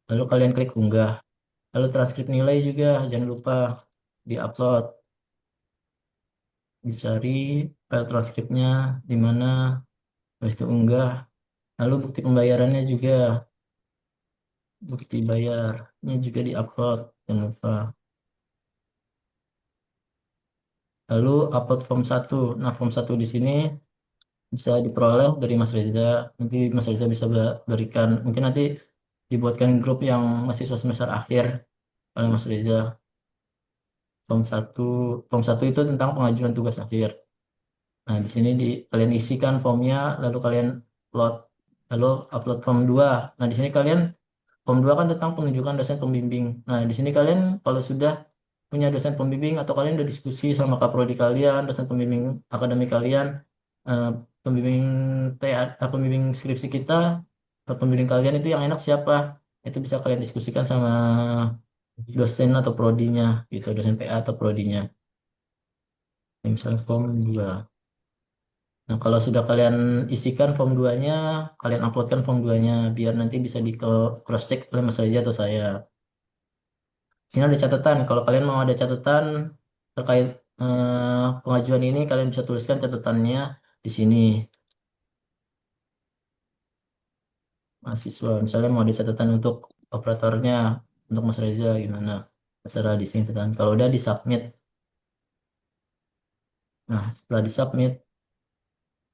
Lalu kalian klik unggah. Lalu transkrip nilai juga jangan lupa diupload. Dicari file transkripnya di mana, habis itu unggah. Lalu bukti pembayarannya juga, bukti bayarnya juga diupload jangan lupa. Lalu upload form 1. Nah, form 1 di sini bisa diperoleh dari Mas Reza. Nanti Mas Reza bisa berikan. Mungkin nanti dibuatkan grup yang mahasiswa semester akhir oleh Mas Reza. Form 1, form 1 itu tentang pengajuan tugas akhir. Nah, di sini kalian isikan formnya, lalu kalian upload. Lalu upload form 2. Nah, di sini kalian form 2 kan tentang penunjukan dosen pembimbing. Nah, di sini kalian kalau sudah punya dosen pembimbing atau kalian udah diskusi sama kaprodi kalian, dosen pembimbing akademik kalian, eh, pembimbing TA, pembimbing skripsi kita, pembimbing kalian itu yang enak siapa? Itu bisa kalian diskusikan sama dosen atau prodinya gitu, dosen PA atau prodinya. Ini misalnya form 2. Nah, kalau sudah kalian isikan form 2-nya, kalian uploadkan form 2-nya biar nanti bisa di cross check oleh Mas Reza atau saya. Sini ada catatan. Kalau kalian mau ada catatan terkait pengajuan ini, kalian bisa tuliskan catatannya di sini. Mahasiswa, misalnya mau ada catatan untuk operatornya, untuk Mas Reza gimana? Terserah di sini catatan. Kalau udah di submit. Nah, setelah di submit,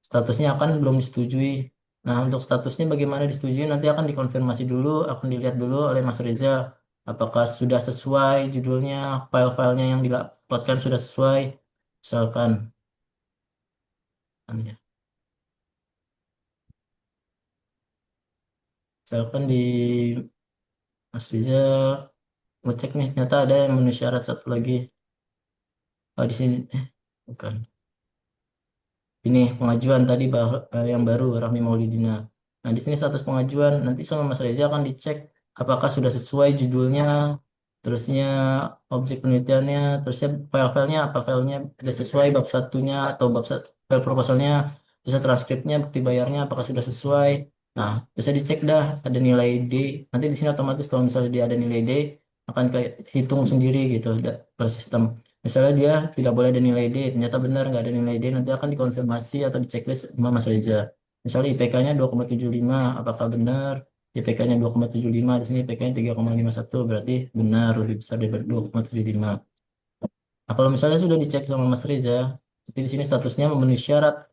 statusnya akan belum disetujui. Nah, untuk statusnya bagaimana disetujui nanti akan dikonfirmasi dulu, akan dilihat dulu oleh Mas Reza apakah sudah sesuai judulnya, file-filenya yang diuploadkan sudah sesuai. Misalkan ya. Misalkan di Mas Reza ngecek nih, ternyata ada yang memenuhi syarat satu lagi. Oh, di sini, bukan. Ini pengajuan tadi yang baru Rahmi Maulidina. Nah, di sini status pengajuan nanti sama Mas Reza akan dicek apakah sudah sesuai judulnya, terusnya objek penelitiannya, terusnya file-filenya apa filenya sudah sesuai bab satunya atau file proposalnya, bisa transkripnya, bukti bayarnya apakah sudah sesuai. Nah, bisa dicek dah ada nilai D. Nanti di sini otomatis kalau misalnya dia ada nilai D akan kayak hitung sendiri gitu per sistem. Misalnya dia tidak boleh ada nilai D, ternyata benar nggak ada nilai D, nanti akan dikonfirmasi atau diceklis sama Mas Reza. Misalnya IPK-nya 2,75, apakah benar? IPK-nya 2,75, di sini IPK-nya 3,51, berarti benar lebih besar dari 2,75. Nah, kalau misalnya sudah dicek sama Mas Reza, jadi di sini statusnya memenuhi syarat.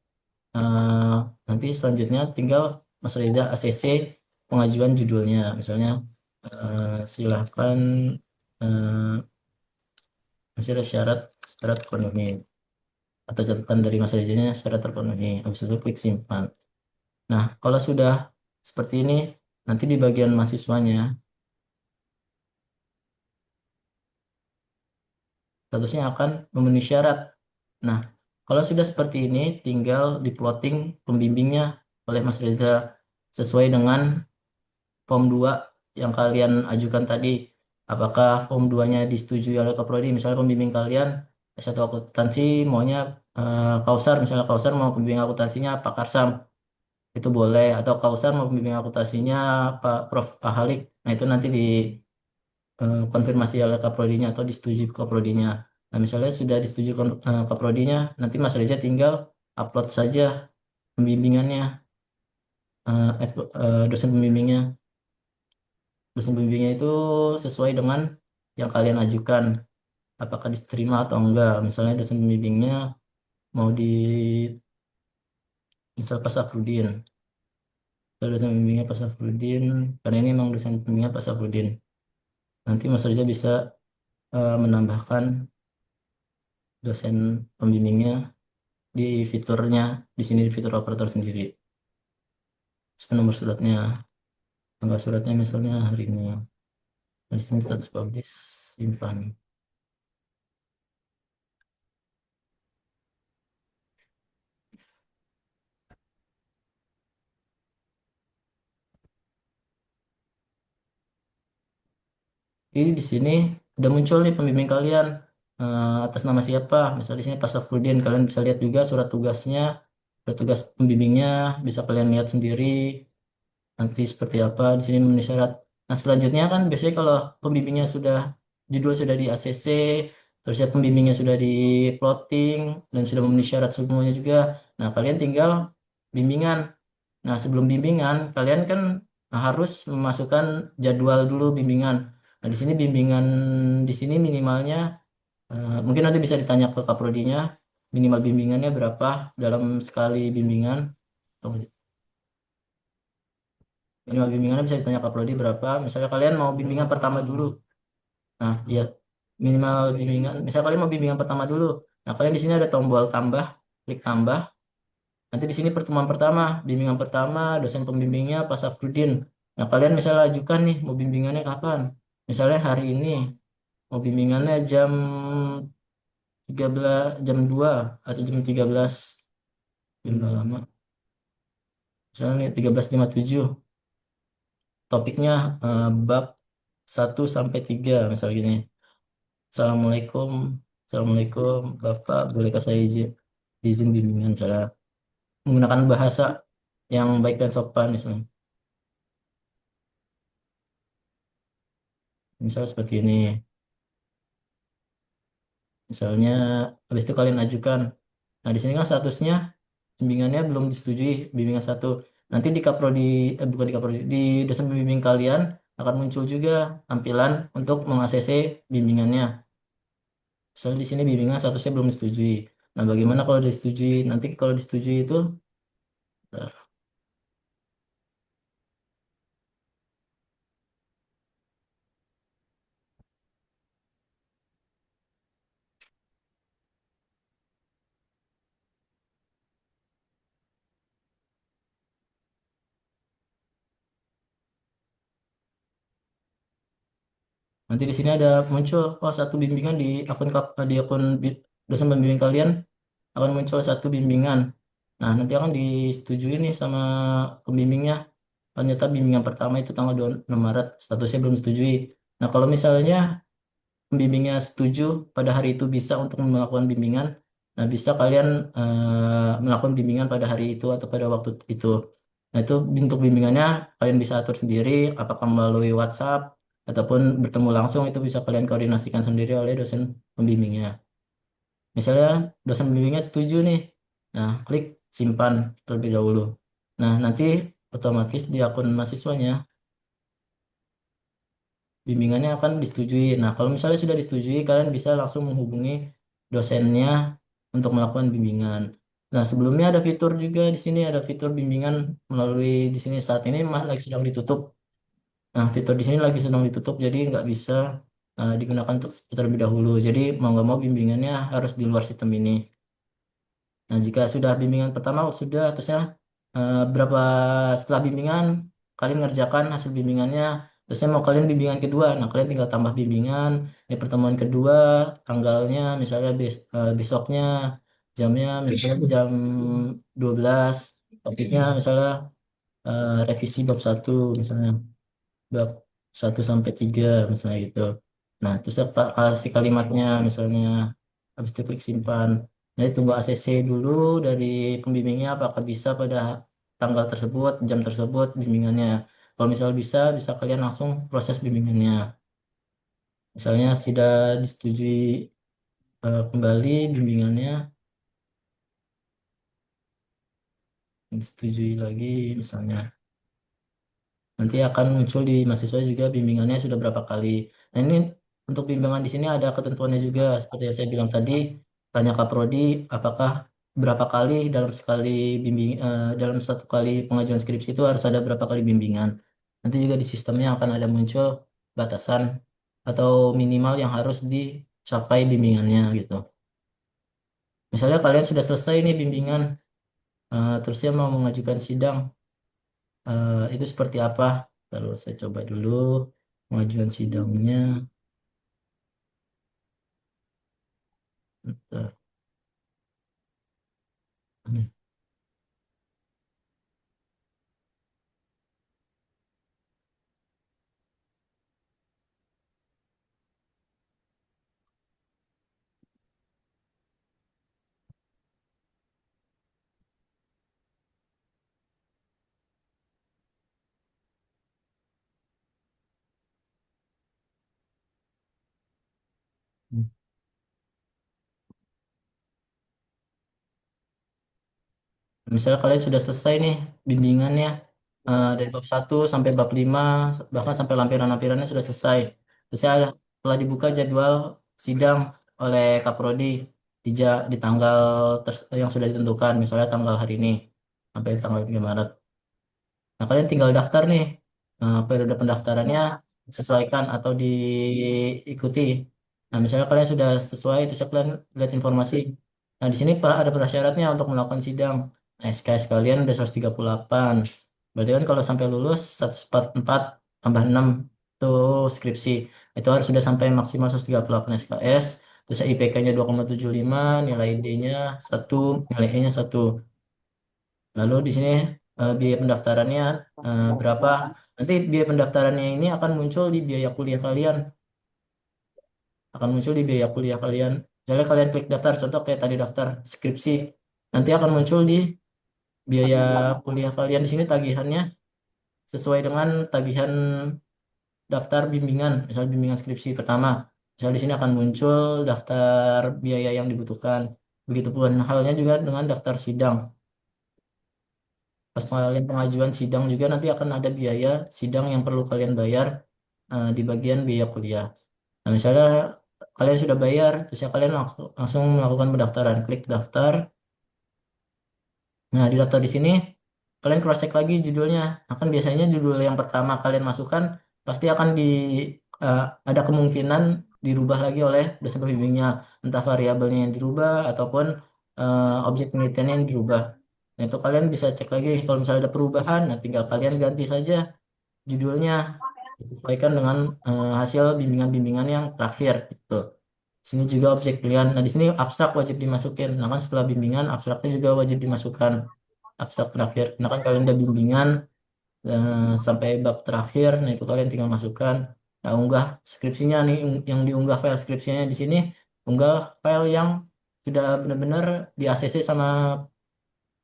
Eh, Nanti selanjutnya tinggal Mas Reza ACC pengajuan judulnya. Misalnya silahkan eh, masih ada syarat syarat terpenuhi atau catatan dari Mas Reza syarat terpenuhi. Habis itu klik simpan. Nah, kalau sudah seperti ini, nanti di bagian mahasiswanya statusnya akan memenuhi syarat. Nah, kalau sudah seperti ini, tinggal diplotting pembimbingnya oleh Mas Reza sesuai dengan form 2 yang kalian ajukan tadi. Apakah form 2-nya disetujui oleh Kaprodi? Misalnya pembimbing kalian S1 akuntansi maunya Kausar, misalnya Kausar mau pembimbing akuntansinya Pak Karsam, itu boleh. Atau Kausar mau pembimbing akuntansinya Pak Prof. Ahalik. Nah, itu nanti di konfirmasi oleh Kaprodinya atau disetujui Kaprodinya. Nah, misalnya sudah disetujui Kaprodinya, nanti Mas Reza tinggal upload saja pembimbingannya, dosen pembimbingnya. Dosen pembimbingnya itu sesuai dengan yang kalian ajukan, apakah diterima atau enggak. Misalnya dosen pembimbingnya mau di misal Pak Safrudin. Kalau dosen pembimbingnya Pak Safrudin, karena ini memang dosen pembimbingnya Pak Safrudin. Nanti Mas Reza bisa menambahkan dosen pembimbingnya di fiturnya, di sini di fitur operator sendiri. Misalnya nomor suratnya, tanggal suratnya misalnya hari ini. Nah, di sini status publish, simpan. Jadi di sini udah muncul nih pembimbing kalian atas nama siapa. Misalnya di sini Pak Safrudin, kalian bisa lihat juga surat tugasnya, surat tugas pembimbingnya bisa kalian lihat sendiri nanti seperti apa di sini memenuhi syarat. Nah, selanjutnya kan biasanya kalau pembimbingnya sudah judul sudah di ACC, terus ya pembimbingnya sudah di plotting dan sudah memenuhi syarat semuanya juga. Nah, kalian tinggal bimbingan. Nah, sebelum bimbingan, kalian kan harus memasukkan jadwal dulu bimbingan. Nah, di sini bimbingan di sini minimalnya mungkin nanti bisa ditanya ke Kaprodinya, minimal bimbingannya berapa dalam sekali bimbingan. Minimal bimbingannya bisa ditanya Kaprodi berapa. Misalnya kalian mau bimbingan pertama dulu. Nah, ya minimal bimbingan. Misalnya kalian mau bimbingan pertama dulu. Nah, kalian di sini ada tombol tambah, klik tambah. Nanti di sini pertemuan pertama, bimbingan pertama, dosen pembimbingnya Pak Safrudin. Nah, kalian misalnya ajukan nih, mau bimbingannya kapan? Misalnya hari ini, mau bimbingannya jam 13, jam 2 atau jam 13. Jam lama. Misalnya nih 13.57. Topiknya bab 1 sampai 3, misal gini. Assalamualaikum, Assalamualaikum, Bapak, bolehkah saya izin bimbingan? Misalnya menggunakan bahasa yang baik dan sopan, misalnya. Misal seperti ini. Misalnya, habis itu kalian ajukan. Nah, di sini kan statusnya bimbingannya belum disetujui, bimbingan 1. Nanti di Kaprodi, bukan di Kaprodi, di dosen pembimbing kalian akan muncul juga tampilan untuk meng-ACC bimbingannya. Misalnya di sini bimbingan statusnya belum disetujui. Nah, bagaimana kalau disetujui? Nanti kalau disetujui itu, nanti di sini ada muncul, oh satu bimbingan di di akun dosen pembimbing kalian akan muncul satu bimbingan. Nah, nanti akan disetujui nih sama pembimbingnya. Ternyata bimbingan pertama itu tanggal 26 Maret, statusnya belum disetujui. Nah, kalau misalnya pembimbingnya setuju pada hari itu bisa untuk melakukan bimbingan, nah bisa kalian melakukan bimbingan pada hari itu atau pada waktu itu. Nah, itu bentuk bimbingannya kalian bisa atur sendiri, apakah melalui WhatsApp ataupun bertemu langsung, itu bisa kalian koordinasikan sendiri oleh dosen pembimbingnya. Misalnya dosen pembimbingnya setuju nih, nah klik simpan terlebih dahulu. Nah, nanti otomatis di akun mahasiswanya bimbingannya akan disetujui. Nah, kalau misalnya sudah disetujui, kalian bisa langsung menghubungi dosennya untuk melakukan bimbingan. Nah, sebelumnya ada fitur juga di sini, ada fitur bimbingan melalui di sini saat ini lagi sedang ditutup. Nah, fitur di sini lagi sedang ditutup, jadi nggak bisa digunakan untuk terlebih dahulu. Jadi mau nggak mau bimbingannya harus di luar sistem ini. Nah, jika sudah bimbingan pertama sudah, terusnya berapa setelah bimbingan kalian ngerjakan hasil bimbingannya, terusnya mau kalian bimbingan kedua, nah kalian tinggal tambah bimbingan di pertemuan kedua, tanggalnya misalnya besoknya, jamnya misalnya jam 12, topiknya misalnya revisi bab 1 misalnya bab 1 sampai 3 misalnya gitu. Nah, terus kasih kalimatnya misalnya, habis itu klik simpan. Nah, tunggu ACC dulu dari pembimbingnya apakah bisa pada tanggal tersebut, jam tersebut bimbingannya. Kalau misal bisa kalian langsung proses bimbingannya. Misalnya sudah disetujui kembali bimbingannya, disetujui lagi misalnya. Nanti akan muncul di mahasiswa juga bimbingannya sudah berapa kali. Nah, ini untuk bimbingan di sini ada ketentuannya juga. Seperti yang saya bilang tadi, tanya Kaprodi apakah berapa kali dalam sekali dalam satu kali pengajuan skripsi itu harus ada berapa kali bimbingan. Nanti juga di sistemnya akan ada muncul batasan atau minimal yang harus dicapai bimbingannya gitu. Misalnya kalian sudah selesai nih bimbingan, terusnya mau mengajukan sidang. Itu seperti apa? Lalu saya coba dulu pengajuan sidangnya. Bentar. Nih. Misalnya kalian sudah selesai nih bimbingannya dari bab 1 sampai bab 5, bahkan sampai lampiran-lampirannya sudah selesai. Terus saya telah dibuka jadwal sidang oleh Kaprodi di tanggal yang sudah ditentukan, misalnya tanggal hari ini sampai tanggal 3 Maret. Nah, kalian tinggal daftar nih. Periode pendaftarannya sesuaikan atau diikuti. Nah, misalnya kalian sudah sesuai, terus kalian lihat informasi. Nah, di sini ada prasyaratnya untuk melakukan sidang. Nah, SKS kalian udah 138. Berarti kan kalau sampai lulus 144 tambah 6 itu skripsi. Itu harus sudah sampai maksimal 138 SKS. Terus IPK-nya 2,75, nilai D-nya 1, nilai E-nya 1. Lalu di sini biaya pendaftarannya berapa? Nanti biaya pendaftarannya ini akan muncul di biaya kuliah kalian. Akan muncul di biaya kuliah kalian. Misalnya kalian klik daftar, contoh kayak tadi daftar skripsi. Nanti akan muncul di biaya kuliah kalian di sini tagihannya sesuai dengan tagihan daftar bimbingan. Misal bimbingan skripsi pertama. Misal di sini akan muncul daftar biaya yang dibutuhkan. Begitupun halnya juga dengan daftar sidang. Pas kalian pengajuan sidang juga nanti akan ada biaya sidang yang perlu kalian bayar di bagian biaya kuliah. Nah, misalnya kalian sudah bayar, terus ya kalian langsung melakukan pendaftaran, klik daftar. Nah, di daftar di sini kalian cross check lagi judulnya. Akan biasanya judul yang pertama kalian masukkan pasti akan eh, ada kemungkinan dirubah lagi oleh dosen pembimbingnya, entah variabelnya yang dirubah ataupun objek penelitiannya yang dirubah. Nah, itu kalian bisa cek lagi kalau misalnya ada perubahan, nah tinggal kalian ganti saja judulnya disesuaikan dengan hasil bimbingan-bimbingan yang terakhir gitu. Sini juga objek pilihan. Nah, di sini abstrak wajib dimasukin. Nah, kan setelah bimbingan abstraknya juga wajib dimasukkan. Abstrak terakhir. Nah, kan kalian udah bimbingan sampai bab terakhir, nah itu kalian tinggal masukkan. Nah, unggah skripsinya nih, yang diunggah file skripsinya di sini, unggah file yang sudah benar-benar di ACC sama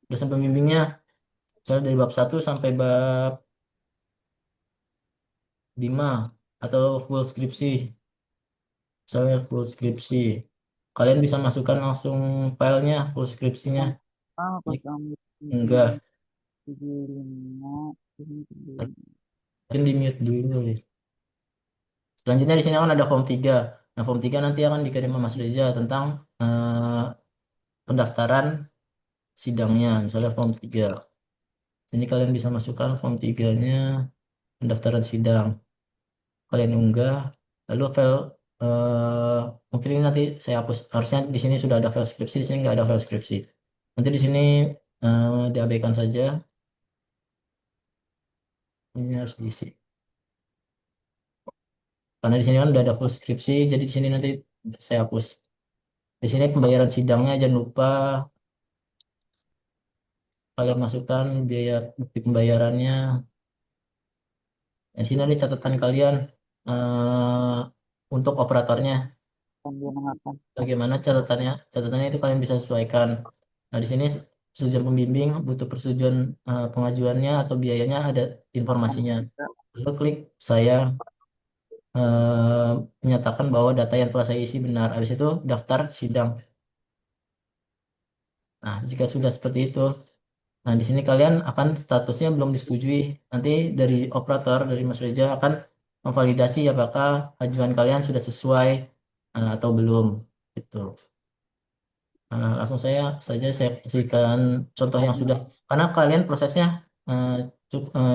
dosen pembimbingnya. Misalnya dari bab 1 sampai bab 5 atau full skripsi. Misalnya full skripsi. Kalian bisa masukkan langsung filenya full skripsinya. Enggak, mungkin di mute dulu ya. Selanjutnya di sini kan ada form 3. Nah, form 3 nanti akan dikirim sama Mas Reza tentang pendaftaran sidangnya, misalnya form 3. Sini kalian bisa masukkan form 3-nya, pendaftaran sidang. Kalian unggah, lalu file mungkin ini nanti saya hapus. Harusnya di sini sudah ada file skripsi, di sini nggak ada file skripsi. Nanti di sini diabaikan saja. Ini harus diisi. Karena di sini kan udah ada full skripsi, jadi di sini nanti saya hapus. Di sini pembayaran sidangnya jangan lupa kalian masukkan biaya bukti pembayarannya. Di sini ada catatan kalian untuk operatornya. Bagaimana catatannya? Catatannya itu kalian bisa sesuaikan. Nah, di sini persetujuan pembimbing butuh persetujuan pengajuannya atau biayanya ada informasinya. Lalu klik saya menyatakan bahwa data yang telah saya isi benar. Habis itu daftar sidang. Nah, jika sudah seperti itu, nah di sini kalian akan statusnya belum disetujui. Nanti dari operator dari Mas Reja akan memvalidasi apakah ajuan kalian sudah sesuai atau belum. Gitu. Langsung saya kasihkan contoh yang sudah, karena kalian prosesnya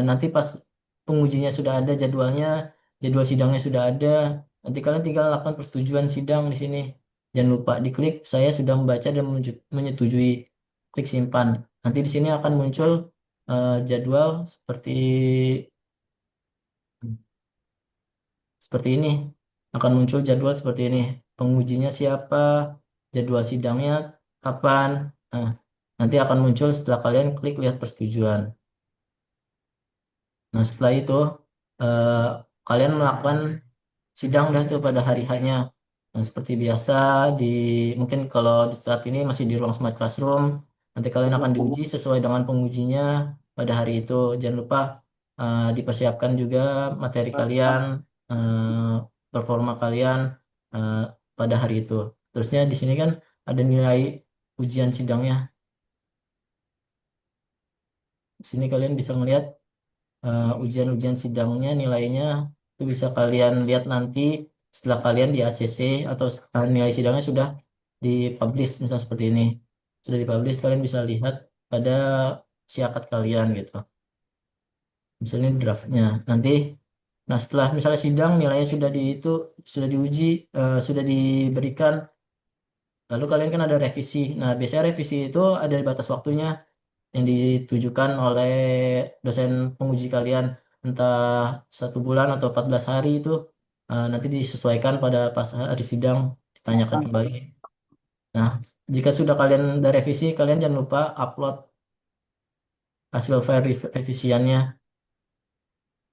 nanti pas pengujinya sudah ada jadwalnya, jadwal sidangnya sudah ada, nanti kalian tinggal lakukan persetujuan sidang di sini. Jangan lupa diklik saya sudah membaca dan menyetujui, klik simpan. Nanti di sini akan muncul jadwal seperti ini. Akan muncul jadwal seperti ini. Pengujinya siapa, jadwal sidangnya kapan. Nah, nanti akan muncul setelah kalian klik lihat persetujuan. Nah, setelah itu eh, kalian melakukan sidang dah tuh pada hari hanya. Nah, seperti biasa di mungkin kalau di saat ini masih di ruang smart classroom, nanti kalian akan diuji sesuai dengan pengujinya pada hari itu. Jangan lupa dipersiapkan juga materi kalian, performa kalian eh, pada hari itu. Terusnya di sini kan ada nilai ujian sidangnya. Di sini kalian bisa melihat ujian-ujian sidangnya, nilainya itu bisa kalian lihat nanti setelah kalian di ACC atau nilai sidangnya sudah dipublish, misalnya seperti ini. Sudah dipublish, kalian bisa lihat pada siakat kalian gitu. Misalnya draftnya. Nanti, nah setelah misalnya sidang nilainya sudah sudah diuji, sudah diberikan. Lalu kalian kan ada revisi. Nah, biasanya revisi itu ada batas waktunya yang ditujukan oleh dosen penguji kalian, entah 1 bulan atau 14 hari itu nanti disesuaikan pada pas hari sidang ditanyakan kembali. Nah, jika sudah kalian ada revisi, kalian jangan lupa upload hasil file revisiannya.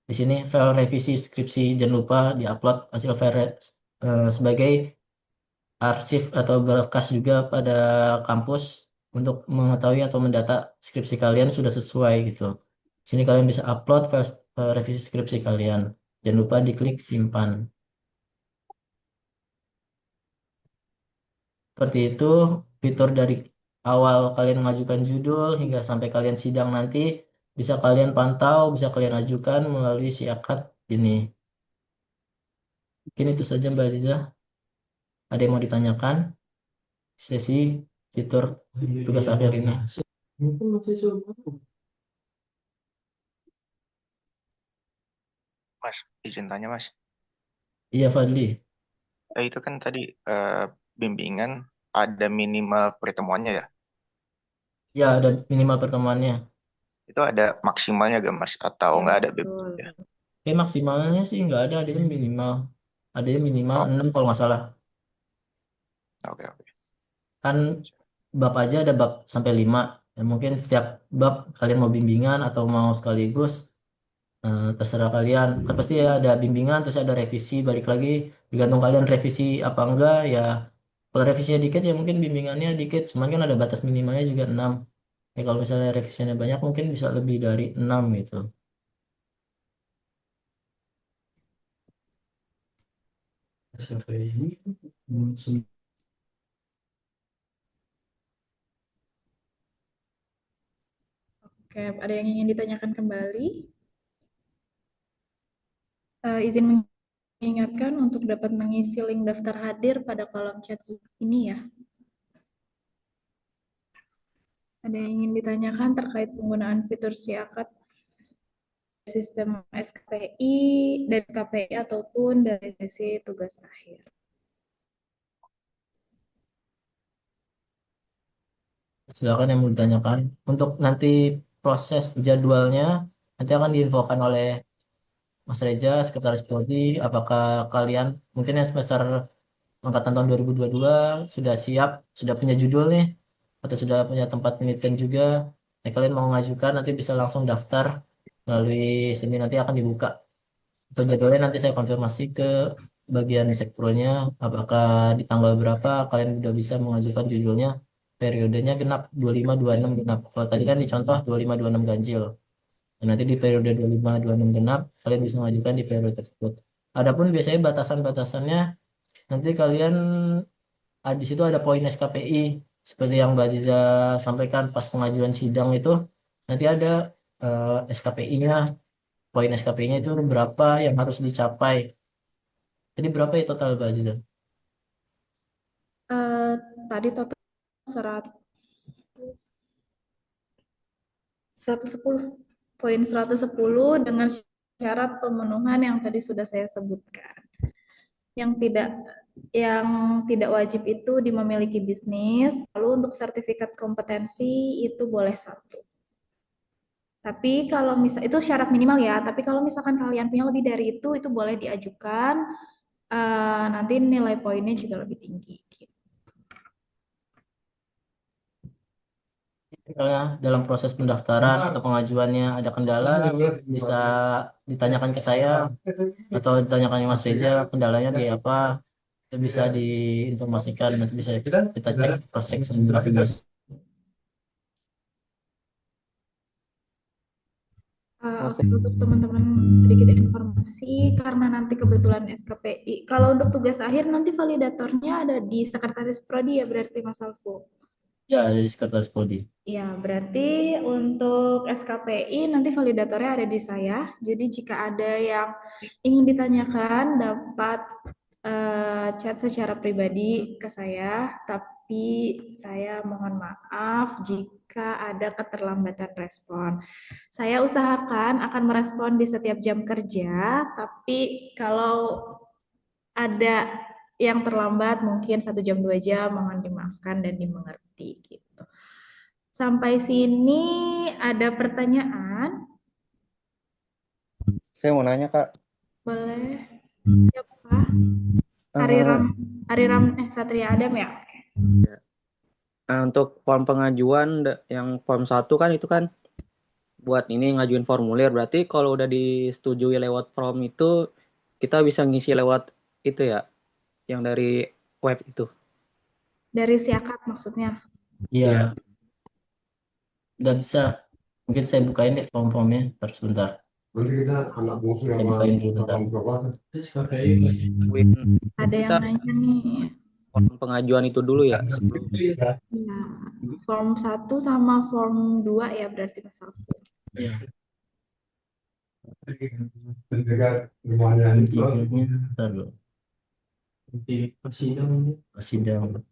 Di sini file revisi skripsi, jangan lupa diupload hasil file sebagai arsip atau berkas juga pada kampus untuk mengetahui atau mendata skripsi kalian sudah sesuai gitu. Sini kalian bisa upload file revisi skripsi kalian. Jangan lupa diklik simpan. Seperti itu fitur dari awal kalian mengajukan judul hingga sampai kalian sidang nanti bisa kalian pantau, bisa kalian ajukan melalui siakat ini. Mungkin itu saja Mbak Aziza. Ada yang mau ditanyakan? Sesi fitur tugas akhir ini. Mas, izin tanya Mas. Iya Fadli. Itu kan tadi bimbingan ada minimal pertemuannya ya. Ya ada minimal pertemuannya. Itu ada maksimalnya gak Mas? Atau Ya, nggak ada betul. bebasnya? Maksimalnya sih nggak ada, adanya minimal. Adanya minimal 6 kalau nggak salah. Oke, oke. Kan bab aja ada bab sampai 5. Ya, mungkin setiap bab kalian mau bimbingan atau mau sekaligus, terserah kalian. Kan pasti ada bimbingan, terus ada revisi, balik lagi. Tergantung kalian revisi apa enggak, ya kalau revisinya dikit ya mungkin bimbingannya dikit. Cuman kan ada batas minimalnya juga 6. Ya kalau misalnya revisinya banyak mungkin bisa lebih dari 6 gitu. Oke, ada yang ingin ditanyakan kembali? Izin mengingatkan untuk dapat mengisi link daftar hadir pada kolom chat Zoom ini ya. Ada yang ingin ditanyakan terkait penggunaan fitur siakat sistem SKPI dan KPI ataupun dari sesi tugas akhir. Silakan yang mau ditanyakan. Untuk nanti proses jadwalnya nanti akan diinfokan oleh Mas Reza, Sekretaris Prodi. Apakah kalian mungkin yang semester angkatan tahun 2022 sudah siap, sudah punya judul nih, atau sudah punya tempat penelitian juga. Nah, kalian mau mengajukan nanti bisa langsung daftar melalui sini, nanti akan dibuka. Untuk jadwalnya nanti saya konfirmasi ke bagian sekpronya, apakah di tanggal berapa kalian sudah bisa mengajukan judulnya, periodenya genap 25-26 genap. Kalau tadi kan dicontoh 25-26 ganjil. Nah, nanti di periode 25-26 genap, kalian bisa mengajukan di periode tersebut. Adapun biasanya batasan-batasannya, nanti kalian di situ ada poin SKPI seperti yang Mbak Ziza sampaikan pas pengajuan sidang itu nanti ada SKPI-nya, poin SKPI-nya itu berapa yang harus dicapai. Jadi berapa ya total Mbak Ziza? Tadi total 110 poin 110 dengan syarat pemenuhan yang tadi sudah saya sebutkan. Yang tidak wajib itu memiliki bisnis. Lalu untuk sertifikat kompetensi itu boleh 1. Tapi kalau itu syarat minimal ya. Tapi kalau misalkan kalian punya lebih dari itu boleh diajukan. Nanti nilai poinnya juga lebih tinggi. Misalnya dalam proses pendaftaran atau pengajuannya ada kendala, bisa ditanyakan ke saya atau ditanyakan ke Mas Reza, kendalanya di apa, itu bisa diinformasikan, nanti bisa kita cek proses grafis. Untuk teman-teman sedikit informasi, karena nanti kebetulan SKPI. Kalau untuk tugas akhir nanti validatornya ada di Sekretaris Prodi ya berarti Mas Alfu? Ya, ada di Sekretaris Prodi. Ya, berarti untuk SKPI nanti validatornya ada di saya. Jadi jika ada yang ingin ditanyakan dapat chat secara pribadi ke saya, tapi saya mohon maaf jika ada keterlambatan respon. Saya usahakan akan merespon di setiap jam kerja, tapi kalau ada yang terlambat mungkin 1 jam 2 jam, mohon dimaafkan dan dimengerti gitu. Sampai sini ada pertanyaan? Saya mau nanya, Kak. Boleh. Siapa? Satria Adam ya? Ya. Untuk form pengajuan yang form 1 kan itu kan buat ini ngajuin formulir. Berarti kalau udah disetujui lewat form itu kita bisa ngisi lewat itu ya, yang dari web itu. Dari siakat maksudnya? Iya. Udah bisa. Mungkin saya bukain deh form-formnya sebentar. Saya bukain dulu bentar. Ada yang nanya nih. Form pengajuan itu dulu ya sebelum. Ya, form 1 sama form 2 ya berarti Mas Alfu. Iya. Tiganya, bentar dulu. Sidang.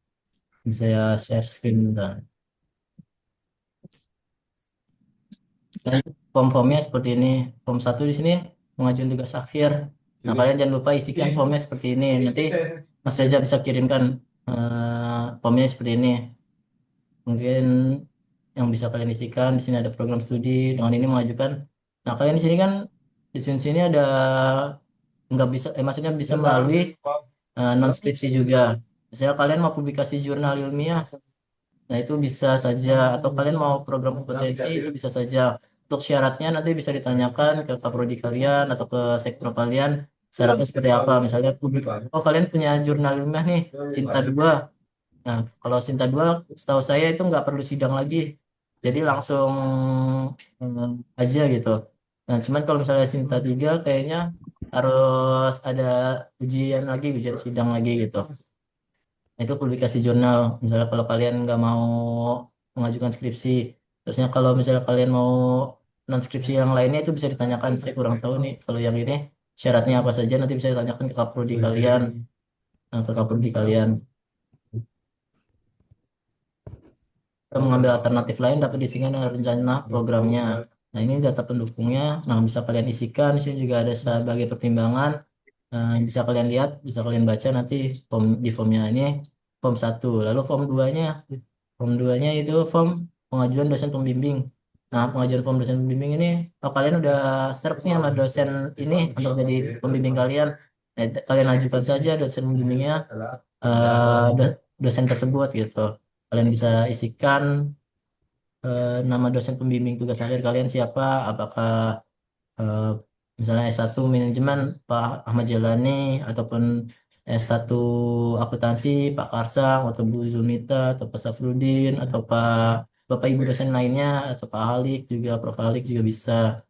Saya share screen bentar. Dan form-formnya seperti ini. Form 1 di sini mengajukan tugas akhir. Nah, kalian jangan lupa isikan formnya seperti ini. Nanti Mas Reza bisa kirimkan formnya seperti ini. Mungkin yang bisa kalian isikan di sini ada program studi dengan ini mengajukan. Nah, kalian di sini kan di sini ada nggak bisa, maksudnya bisa melalui non skripsi juga. Misalnya kalian mau publikasi jurnal ilmiah, nah itu bisa saja. Atau kalian mau program kompetensi itu bisa saja. Untuk syaratnya nanti bisa ditanyakan ke kaprodi kalian atau ke sektor kalian. Syaratnya seperti apa? Misalnya kalian punya jurnal ilmiah nih, Cinta 2. Nah, kalau Cinta 2, setahu saya itu nggak perlu sidang lagi. jadi langsung aja gitu. Nah, cuman kalau misalnya Sinta 3 kayaknya harus ada ujian sidang lagi gitu. Itu publikasi jurnal. Misalnya kalau kalian nggak mau mengajukan skripsi, terusnya kalau misalnya kalian mau non skripsi yang lainnya itu bisa ditanyakan. Saya kurang tahu nih kalau yang ini syaratnya apa saja nanti bisa ditanyakan ke kaprodi kalian, ke kaprodi kalian. Kita mengambil alternatif lain dapat diisikan dengan rencana programnya. Nah, ini data pendukungnya. Nah, bisa kalian isikan. Di sini juga ada sebagai pertimbangan. Bisa kalian lihat, bisa kalian baca nanti di formnya ini form 1. Lalu form 2-nya. Form 2-nya itu form pengajuan dosen pembimbing. Nah, pengajuan form dosen pembimbing ini, kalian udah serp nih sama dosen ini untuk jadi pembimbing kalian. Nah, kalian ajukan saja dosen pembimbingnya, dosen tersebut gitu. Kalian bisa isikan nama dosen pembimbing tugas akhir kalian siapa, apakah eh, misalnya S1 manajemen Pak Ahmad Jalani ataupun S1 akuntansi Pak Karsang atau Bu Zulmita atau Pak Safrudin atau Bapak Ibu dosen lainnya atau Pak Halik juga Prof Halik juga bisa.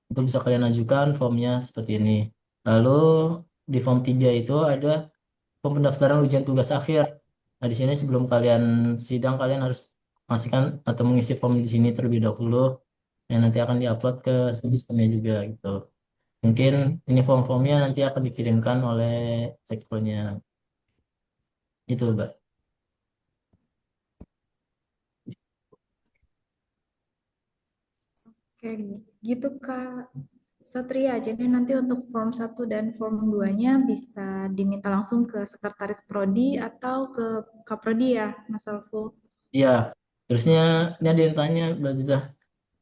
Itu bisa kalian ajukan formnya seperti ini. Lalu di form 3 itu ada pendaftaran ujian tugas akhir. Nah, di sini sebelum kalian sidang kalian harus masukkan atau mengisi form di sini terlebih dahulu yang nanti akan diupload ke sistemnya juga gitu. Mungkin ini form-formnya nanti akan dikirimkan oleh sektornya. Itu, Mbak. Oke, gitu Kak Satria. Jadi nanti untuk form 1 dan form 2-nya bisa diminta langsung ke sekretaris prodi atau ke kaprodi ya, Mas Alfu? Iya. Terusnya ini ada yang tanya, Mbak Ziza.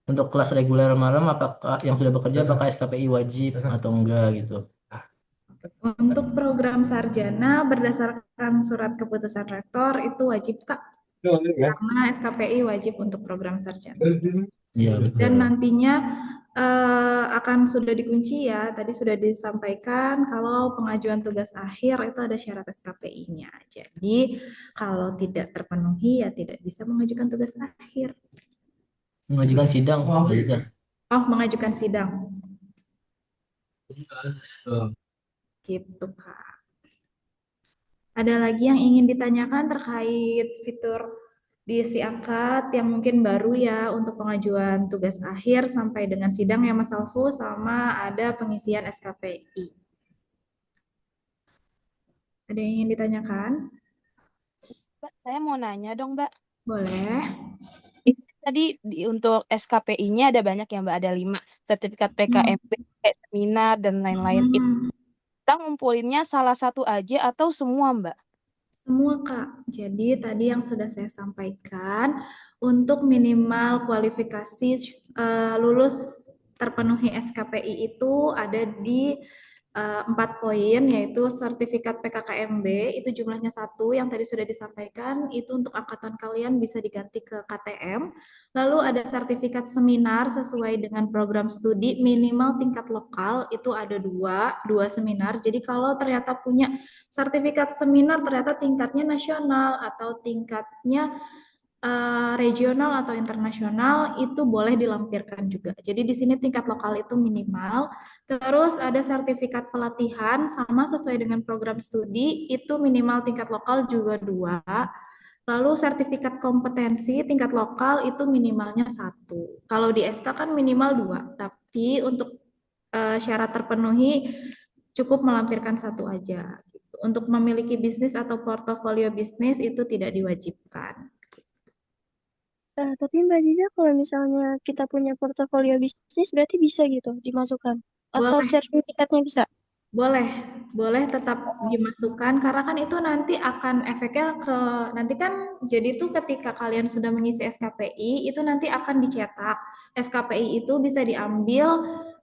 Untuk kelas reguler malam apakah yang sudah bekerja apakah SKPI wajib atau enggak gitu? Untuk program sarjana berdasarkan surat keputusan rektor itu wajib Kak, karena SKPI wajib untuk program sarjana. Iya, betul. Dan nantinya akan sudah dikunci ya, tadi sudah disampaikan kalau pengajuan tugas akhir itu ada syarat SKPI-nya. Jadi kalau tidak terpenuhi ya tidak bisa mengajukan tugas akhir. Mengajukan sidang, Mbak Ziza. Oh, mengajukan sidang. Gitu, Kak. Ada lagi yang ingin ditanyakan terkait fitur diisi akad yang mungkin baru ya untuk pengajuan tugas akhir sampai dengan sidang ya Mas Alfu, sama ada pengisian SKPI. Ada yang ingin ditanyakan? Mbak, saya mau nanya dong, Mbak. Boleh. Tadi untuk SKPI-nya ada banyak ya, Mbak. Ada 5. Sertifikat PKMB, seminar, dan lain-lain. Kita ngumpulinnya salah satu aja atau semua, Mbak? Semua, Kak. Jadi tadi yang sudah saya sampaikan, untuk minimal kualifikasi lulus terpenuhi SKPI itu ada di 4 poin, yaitu sertifikat PKKMB, itu jumlahnya 1, yang tadi sudah disampaikan, itu untuk angkatan kalian bisa diganti ke KTM. Lalu ada sertifikat seminar sesuai dengan program studi, minimal tingkat lokal, itu ada dua seminar. Jadi kalau ternyata punya sertifikat seminar ternyata tingkatnya nasional atau tingkatnya regional atau internasional itu boleh dilampirkan juga. Jadi di sini tingkat lokal itu minimal. Terus ada sertifikat pelatihan sama sesuai dengan program studi itu minimal tingkat lokal juga 2. Lalu sertifikat kompetensi tingkat lokal itu minimalnya 1. Kalau di SK kan minimal 2, tapi untuk syarat terpenuhi cukup melampirkan 1 aja. Untuk memiliki bisnis atau portofolio bisnis itu tidak diwajibkan. Tapi Mbak Ziza kalau misalnya kita punya portofolio bisnis berarti bisa gitu dimasukkan? Atau Boleh. sertifikatnya bisa? Boleh tetap dimasukkan karena kan itu nanti akan efeknya ke nanti kan jadi tuh ketika kalian sudah mengisi SKPI itu nanti akan dicetak. SKPI itu bisa diambil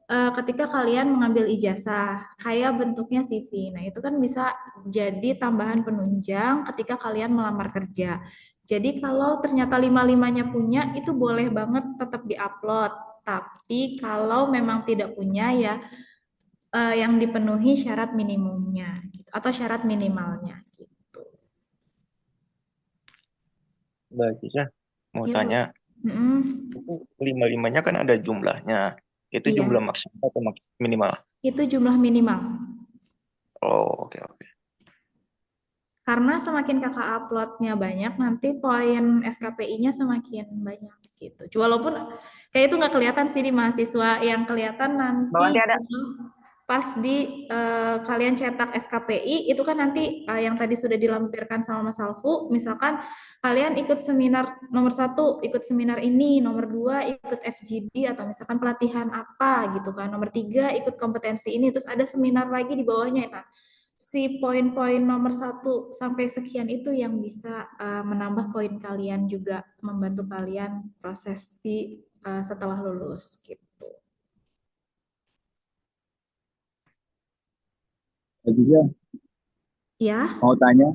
ketika kalian mengambil ijazah, kayak bentuknya CV. Nah, itu kan bisa jadi tambahan penunjang ketika kalian melamar kerja. Jadi kalau ternyata 5-5-nya punya itu boleh banget tetap diupload. Tapi kalau memang tidak punya ya yang dipenuhi syarat minimumnya gitu, atau syarat minimalnya gitu. Bagus ya. mau Iya, tanya, Mm-mm. itu 5-5-nya kan ada jumlahnya. Itu Iya, jumlah maksimal atau minimal? itu jumlah minimal. Oh, oke, oke. Karena semakin kakak uploadnya banyak, nanti poin SKPI-nya semakin banyak gitu. Walaupun kayak itu nggak kelihatan sih di mahasiswa, yang kelihatan nanti Nanti ada. pas di kalian cetak SKPI, itu kan nanti yang tadi sudah dilampirkan sama Mas Alfu, misalkan kalian ikut seminar nomor 1, ikut seminar ini, nomor 2, ikut FGD, atau misalkan pelatihan apa gitu kan, nomor 3, ikut kompetensi ini, terus ada seminar lagi di bawahnya. Nah, si poin-poin nomor 1 sampai sekian itu yang bisa menambah poin kalian, juga membantu kalian proses di setelah lulus gitu. Bisa Ya, mau tanya,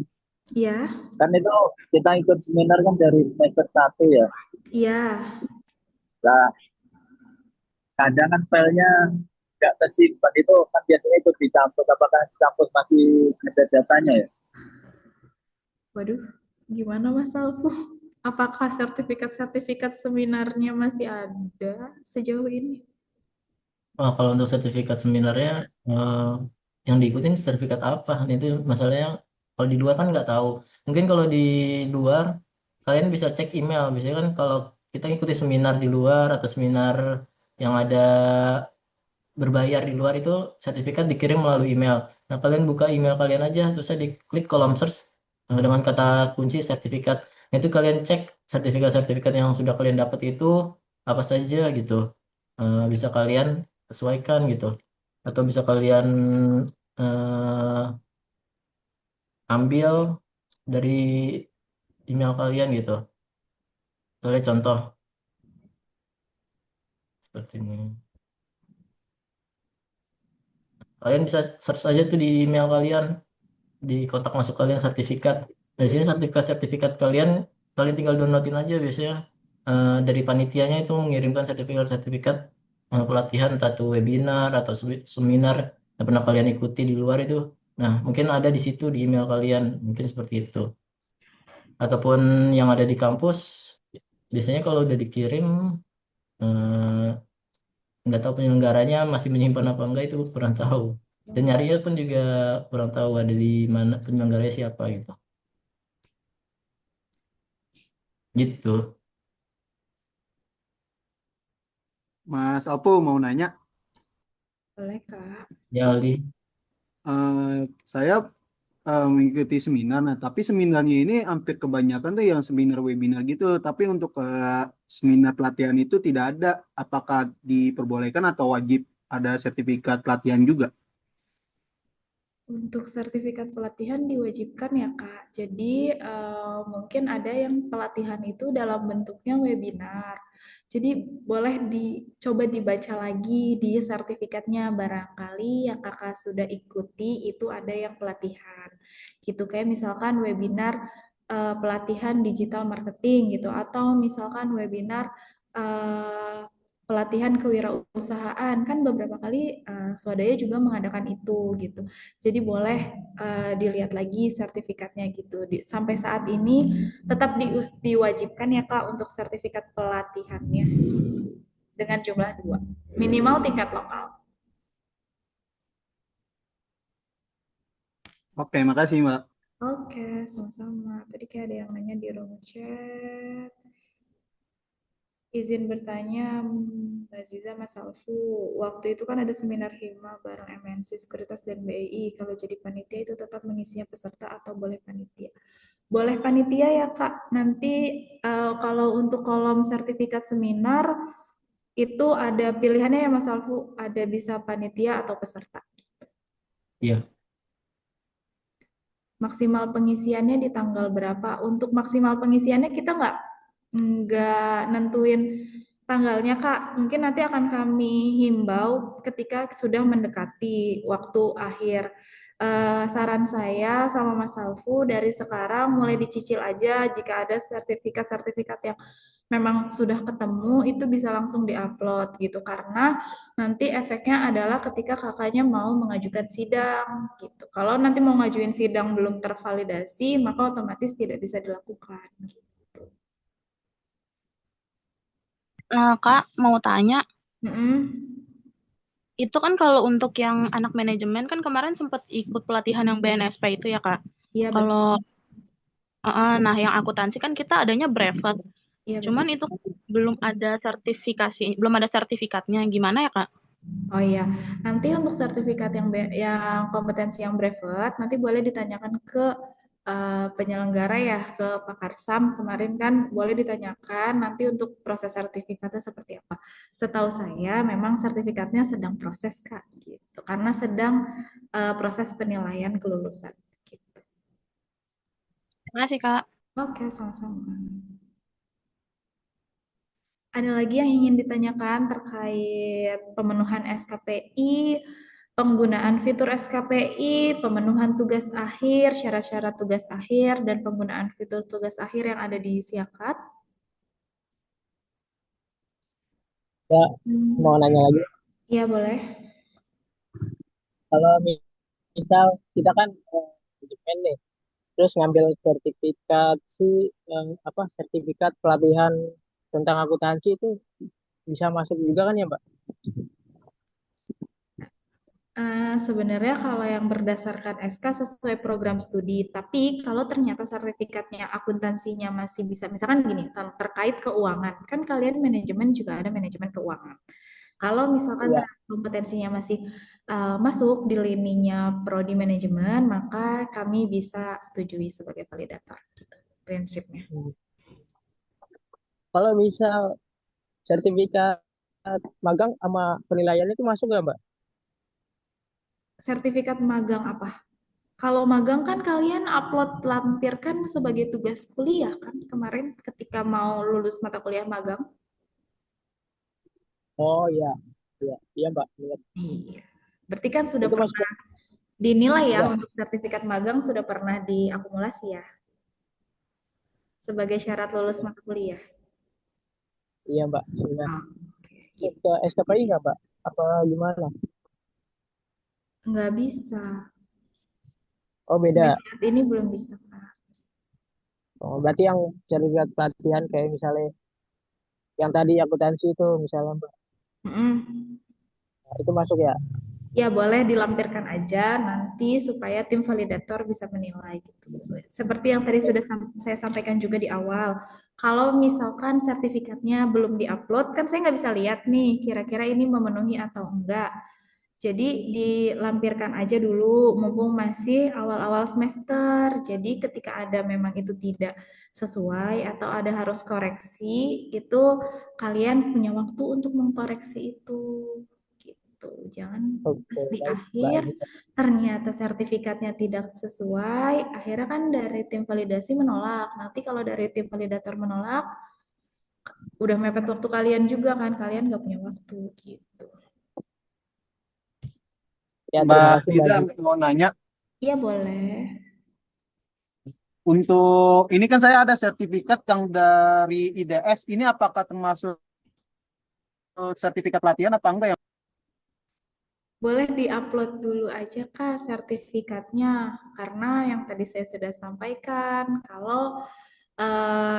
ya, kan itu kita ikut seminar kan dari semester 1 ya. ya. Nah, kadang kan filenya nggak kesimpan itu kan biasanya ikut di kampus. Apakah di kampus masih ada datanya ya? Waduh, gimana Mas Alfu? Apakah sertifikat-sertifikat seminarnya masih ada sejauh ini? Oh, kalau untuk sertifikat seminarnya yang diikutin sertifikat apa? Itu masalahnya kalau di luar kan nggak tahu. Mungkin kalau di luar kalian bisa cek email. Biasanya kan kalau kita ikuti seminar di luar atau seminar yang ada berbayar di luar itu sertifikat dikirim melalui email. Nah, kalian buka email kalian aja, terus saya diklik kolom search dengan kata kunci sertifikat. Nah, itu kalian cek sertifikat-sertifikat yang sudah kalian dapat itu apa saja gitu. Bisa kalian sesuaikan gitu. Atau bisa kalian eh, ambil dari email kalian gitu. Boleh contoh seperti ini. Kalian bisa search aja tuh di email kalian, di kotak masuk kalian sertifikat. Dari sini sertifikat-sertifikat kalian tinggal downloadin aja biasanya. Dari panitianya itu mengirimkan sertifikat-sertifikat pelatihan entah itu webinar atau seminar yang pernah kalian ikuti di luar itu. Nah, mungkin ada di situ di email kalian, mungkin seperti itu. Ataupun yang ada di kampus, biasanya kalau udah dikirim, eh, nggak tahu penyelenggaranya masih menyimpan apa enggak itu kurang tahu. Dan nyarinya pun juga kurang tahu ada di mana penyelenggaranya siapa gitu. Gitu. Mas Alpo mau nanya, Boleh, Kak. Ya Aldi. saya mengikuti seminar, nah tapi seminarnya ini hampir kebanyakan tuh yang seminar webinar gitu, tapi untuk seminar pelatihan itu tidak ada. Apakah diperbolehkan atau wajib ada sertifikat pelatihan juga? Untuk sertifikat pelatihan diwajibkan ya Kak. Jadi mungkin ada yang pelatihan itu dalam bentuknya webinar. Jadi boleh dicoba dibaca lagi di sertifikatnya, barangkali yang Kakak sudah ikuti itu ada yang pelatihan. Gitu kayak misalkan webinar pelatihan digital marketing gitu, atau misalkan webinar pelatihan kewirausahaan, kan beberapa kali Swadaya juga mengadakan itu gitu. Jadi boleh dilihat lagi sertifikatnya gitu. Sampai saat ini tetap diwajibkan ya Kak untuk sertifikat pelatihannya dengan jumlah 2, minimal tingkat lokal. Oke, makasih Mbak. Oke, sama-sama. Tadi kayak ada yang nanya di room chat. Izin bertanya, Mbak Ziza, Mas Alfu, waktu itu kan ada seminar Hima bareng MNC Sekuritas dan BI. Kalau jadi panitia itu tetap mengisinya peserta atau boleh panitia? Boleh panitia ya Kak. Nanti kalau untuk kolom sertifikat seminar itu ada pilihannya ya Mas Alfu, ada bisa panitia atau peserta. Iya. Maksimal pengisiannya di tanggal berapa? Untuk maksimal pengisiannya kita nggak nentuin tanggalnya Kak. Mungkin nanti akan kami himbau ketika sudah mendekati waktu akhir. Saran saya sama Mas Alfu dari sekarang mulai dicicil aja, jika ada sertifikat-sertifikat yang memang sudah ketemu itu bisa langsung diupload gitu, karena nanti efeknya adalah ketika kakaknya mau mengajukan sidang gitu. Kalau nanti mau ngajuin sidang belum tervalidasi, maka otomatis tidak bisa dilakukan gitu. Kak, mau tanya, Mm-mm. itu kan kalau untuk yang anak manajemen kan kemarin sempat ikut pelatihan yang BNSP itu ya, Kak. Iya betul. Kalau nah yang akuntansi kan kita adanya brevet. Iya Cuman betul. itu kan belum ada sertifikasi, belum ada sertifikatnya. Gimana ya, Kak? Oh iya, nanti untuk sertifikat yang kompetensi yang brevet nanti boleh ditanyakan ke penyelenggara ya, ke Pakar SAM kemarin kan boleh ditanyakan nanti untuk proses sertifikatnya seperti apa. Setahu saya memang sertifikatnya sedang proses Kak gitu, karena sedang proses penilaian kelulusan gitu. Terima kasih, Kak. Oke, sama-sama. Ada lagi yang ingin ditanyakan terkait pemenuhan SKPI, penggunaan fitur SKPI, pemenuhan tugas akhir, syarat-syarat tugas akhir, dan penggunaan fitur tugas akhir yang ada di Siakat? Ya, mau nanya lagi. Iya, boleh. Kalau misal kita kan manajemen nih, terus ngambil sertifikat sertifikat pelatihan tentang akuntansi itu bisa masuk juga kan ya, Mbak? Sebenarnya kalau yang berdasarkan SK sesuai program studi, tapi kalau ternyata sertifikatnya akuntansinya masih bisa, misalkan gini, terkait keuangan, kan kalian manajemen juga ada manajemen keuangan. Kalau misalkan Iya. kompetensinya masih masuk di lininya prodi manajemen, maka kami bisa setujui sebagai validator, gitu prinsipnya. Kalau misal sertifikat magang sama penilaiannya itu masuk nggak, Mbak? Sertifikat magang apa? Kalau magang kan kalian upload lampirkan sebagai tugas kuliah kan kemarin ketika mau lulus mata kuliah magang. Oh iya, iya, iya Mbak. Ingat. Iya. Berarti kan sudah Itu masuk. pernah dinilai ya Iya, untuk sertifikat magang sudah pernah diakumulasi ya sebagai syarat lulus mata kuliah. iya Mbak. Iya. Oke, gitu. Ke SKPI nggak, Mbak? Apa gimana? Nggak bisa. Oh Sampai beda. saat ini belum bisa, Kak. Oh, berarti yang sertifikat pelatihan kayak misalnya yang tadi akuntansi itu misalnya Mbak, Mm-mm. nah, itu masuk ya? Ya, boleh dilampirkan aja nanti supaya tim validator bisa menilai gitu. Seperti yang tadi sudah saya sampaikan juga di awal. Kalau misalkan sertifikatnya belum diupload, kan saya nggak bisa lihat nih kira-kira ini memenuhi atau enggak. Jadi dilampirkan aja dulu, mumpung masih awal-awal semester. Jadi ketika ada memang itu tidak sesuai atau ada harus koreksi, itu kalian punya waktu untuk mengkoreksi itu. Gitu. Jangan Oke, pas di baik, akhir baik. ternyata sertifikatnya tidak sesuai, akhirnya kan dari tim validasi menolak. Nanti kalau dari tim validator menolak, udah mepet waktu kalian juga kan, kalian nggak punya waktu gitu. Ya, terima Mbak kasih Mbak Ida Gita. mau nanya, Iya boleh. untuk ini kan saya ada sertifikat yang dari IDS, ini apakah termasuk sertifikat pelatihan apa enggak ya? Boleh diupload dulu aja Kak sertifikatnya, karena yang tadi saya sudah sampaikan, kalau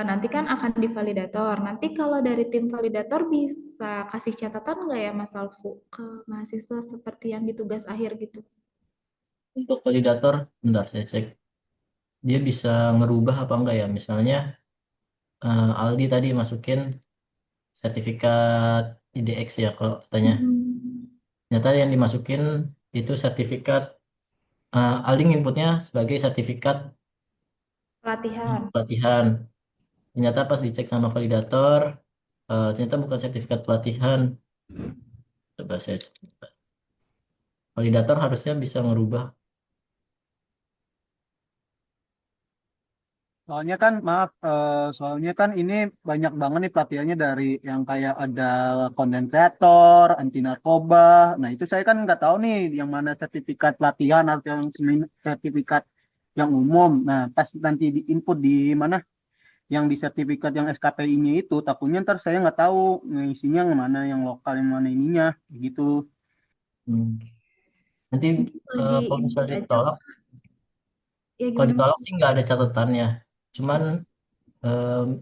nanti kan akan divalidator. Nanti kalau dari tim validator bisa kasih catatan nggak ya Mas Alfu ke mahasiswa seperti yang di tugas akhir gitu? Untuk validator, bentar saya cek. Dia bisa ngerubah apa enggak ya? Misalnya Aldi tadi masukin sertifikat IDX ya kalau katanya. Ternyata yang dimasukin itu sertifikat Aldi inputnya sebagai sertifikat Pelatihan. pelatihan. Ternyata pas dicek sama validator, ternyata bukan sertifikat pelatihan. Coba saya cek. Validator harusnya bisa ngerubah. Soalnya kan, maaf, soalnya kan ini banyak banget nih pelatihannya dari yang kayak ada content creator, anti narkoba. Nah itu saya kan nggak tahu nih yang mana sertifikat pelatihan atau yang sertifikat yang umum. Nah pas nanti di input di mana yang di sertifikat yang SKPI-nya itu, takutnya ntar saya nggak tahu ngisinya yang mana yang lokal yang mana ininya, gitu. Hmm. Nanti Lagi kalau input misalnya aja. ditolak, Ya kalau gimana Mas? ditolak sih nggak ada catatannya. Cuman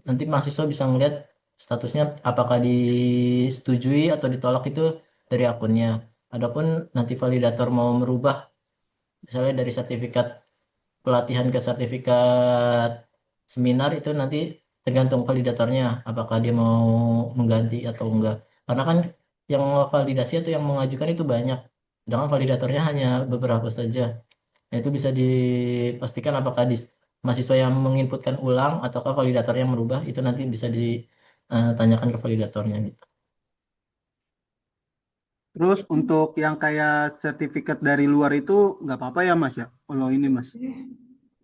nanti mahasiswa bisa ngeliat statusnya apakah disetujui atau ditolak itu dari akunnya. Adapun nanti validator mau merubah misalnya dari sertifikat pelatihan ke sertifikat seminar itu nanti tergantung validatornya apakah dia mau mengganti atau enggak. Karena kan yang validasi atau yang mengajukan itu banyak, sedangkan validatornya hanya beberapa saja. Nah, itu bisa dipastikan apakah mahasiswa yang menginputkan ulang ataukah validator yang merubah itu nanti bisa ditanyakan ke validatornya gitu. Terus untuk yang kayak sertifikat dari luar itu nggak apa-apa ya Mas ya? Kalau ini Mas.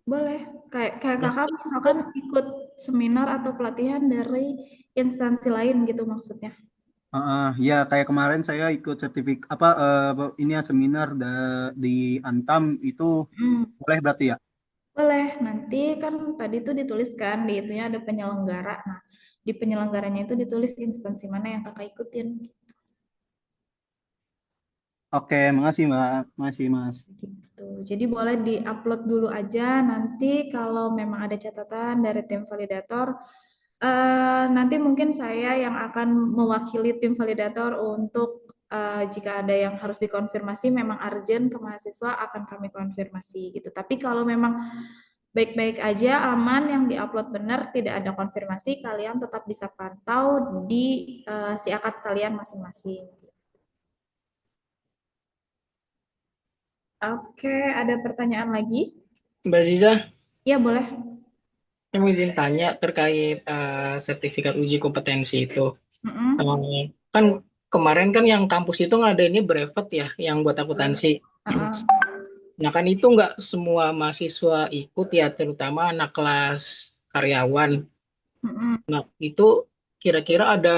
Boleh. Kayak kakak misalkan ikut seminar atau pelatihan dari instansi lain gitu maksudnya. Ya kayak kemarin saya ikut sertifikat ini ya seminar di Antam itu boleh berarti ya? Boleh. Nanti kan tadi tuh dituliskan di itunya ada penyelenggara. Nah, di penyelenggaranya itu ditulis instansi mana yang kakak ikutin. Oke, makasih Mbak. Makasih Mas. Gitu. Jadi boleh di-upload dulu aja. Nanti kalau memang ada catatan dari tim validator, nanti mungkin saya yang akan mewakili tim validator untuk jika ada yang harus dikonfirmasi memang urgent ke mahasiswa akan kami konfirmasi gitu. Tapi kalau memang baik-baik aja, aman, yang diupload benar, tidak ada konfirmasi, kalian tetap bisa pantau di si akad kalian masing-masing. Oke, ada pertanyaan lagi? Mbak Ziza, Iya, boleh. saya mau izin tanya terkait sertifikat uji kompetensi itu. Kan kemarin kan yang kampus itu ngadainnya brevet ya, yang buat akuntansi. Nah kan itu nggak semua mahasiswa ikut ya, terutama anak kelas karyawan. Nah itu kira-kira ada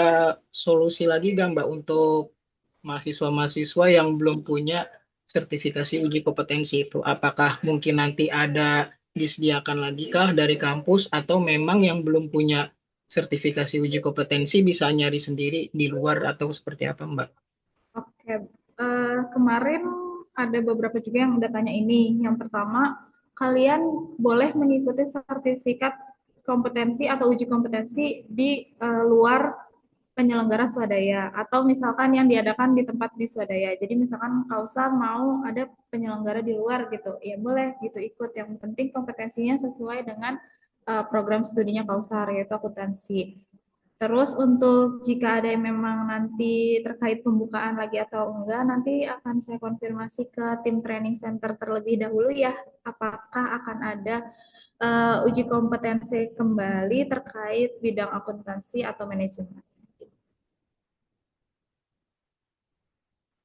solusi lagi nggak Mbak untuk mahasiswa-mahasiswa yang belum punya sertifikasi uji kompetensi itu? Apakah mungkin nanti ada disediakan lagi kah dari kampus atau memang yang belum punya sertifikasi uji kompetensi bisa nyari sendiri di luar atau seperti apa Mbak? Oke, kemarin ada beberapa juga yang udah tanya ini. Yang pertama, kalian boleh mengikuti sertifikat kompetensi atau uji kompetensi di luar penyelenggara swadaya atau misalkan yang diadakan di tempat di swadaya. Jadi misalkan Kausar mau ada penyelenggara di luar gitu, ya boleh gitu ikut. Yang penting kompetensinya sesuai dengan program studinya Kausar yaitu akuntansi. Terus untuk jika ada yang memang nanti terkait pembukaan lagi atau enggak, nanti akan saya konfirmasi ke tim training center terlebih dahulu ya, apakah akan ada uji kompetensi kembali terkait bidang akuntansi atau manajemen.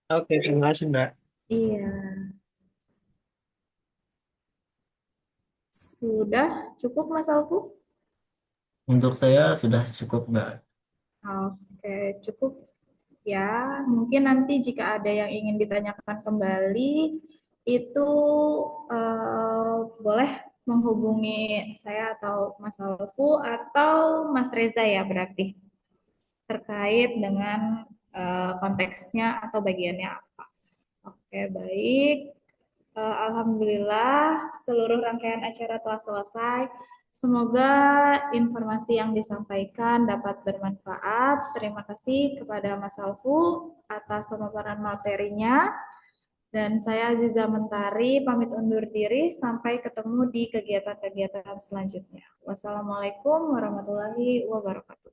Oke, terima kasih Mbak. Iya. Sudah cukup Mas Alfu? Untuk saya sudah cukup Mbak. Oke, cukup ya. Mungkin nanti jika ada yang ingin ditanyakan kembali, itu boleh menghubungi saya atau Mas Alfu atau Mas Reza ya berarti terkait dengan konteksnya atau bagiannya apa. Oke, baik. Alhamdulillah seluruh rangkaian acara telah selesai. Semoga informasi yang disampaikan dapat bermanfaat. Terima kasih kepada Mas Alfu atas pemaparan materinya. Dan saya Aziza Mentari pamit undur diri sampai ketemu di kegiatan-kegiatan selanjutnya. Wassalamualaikum warahmatullahi wabarakatuh.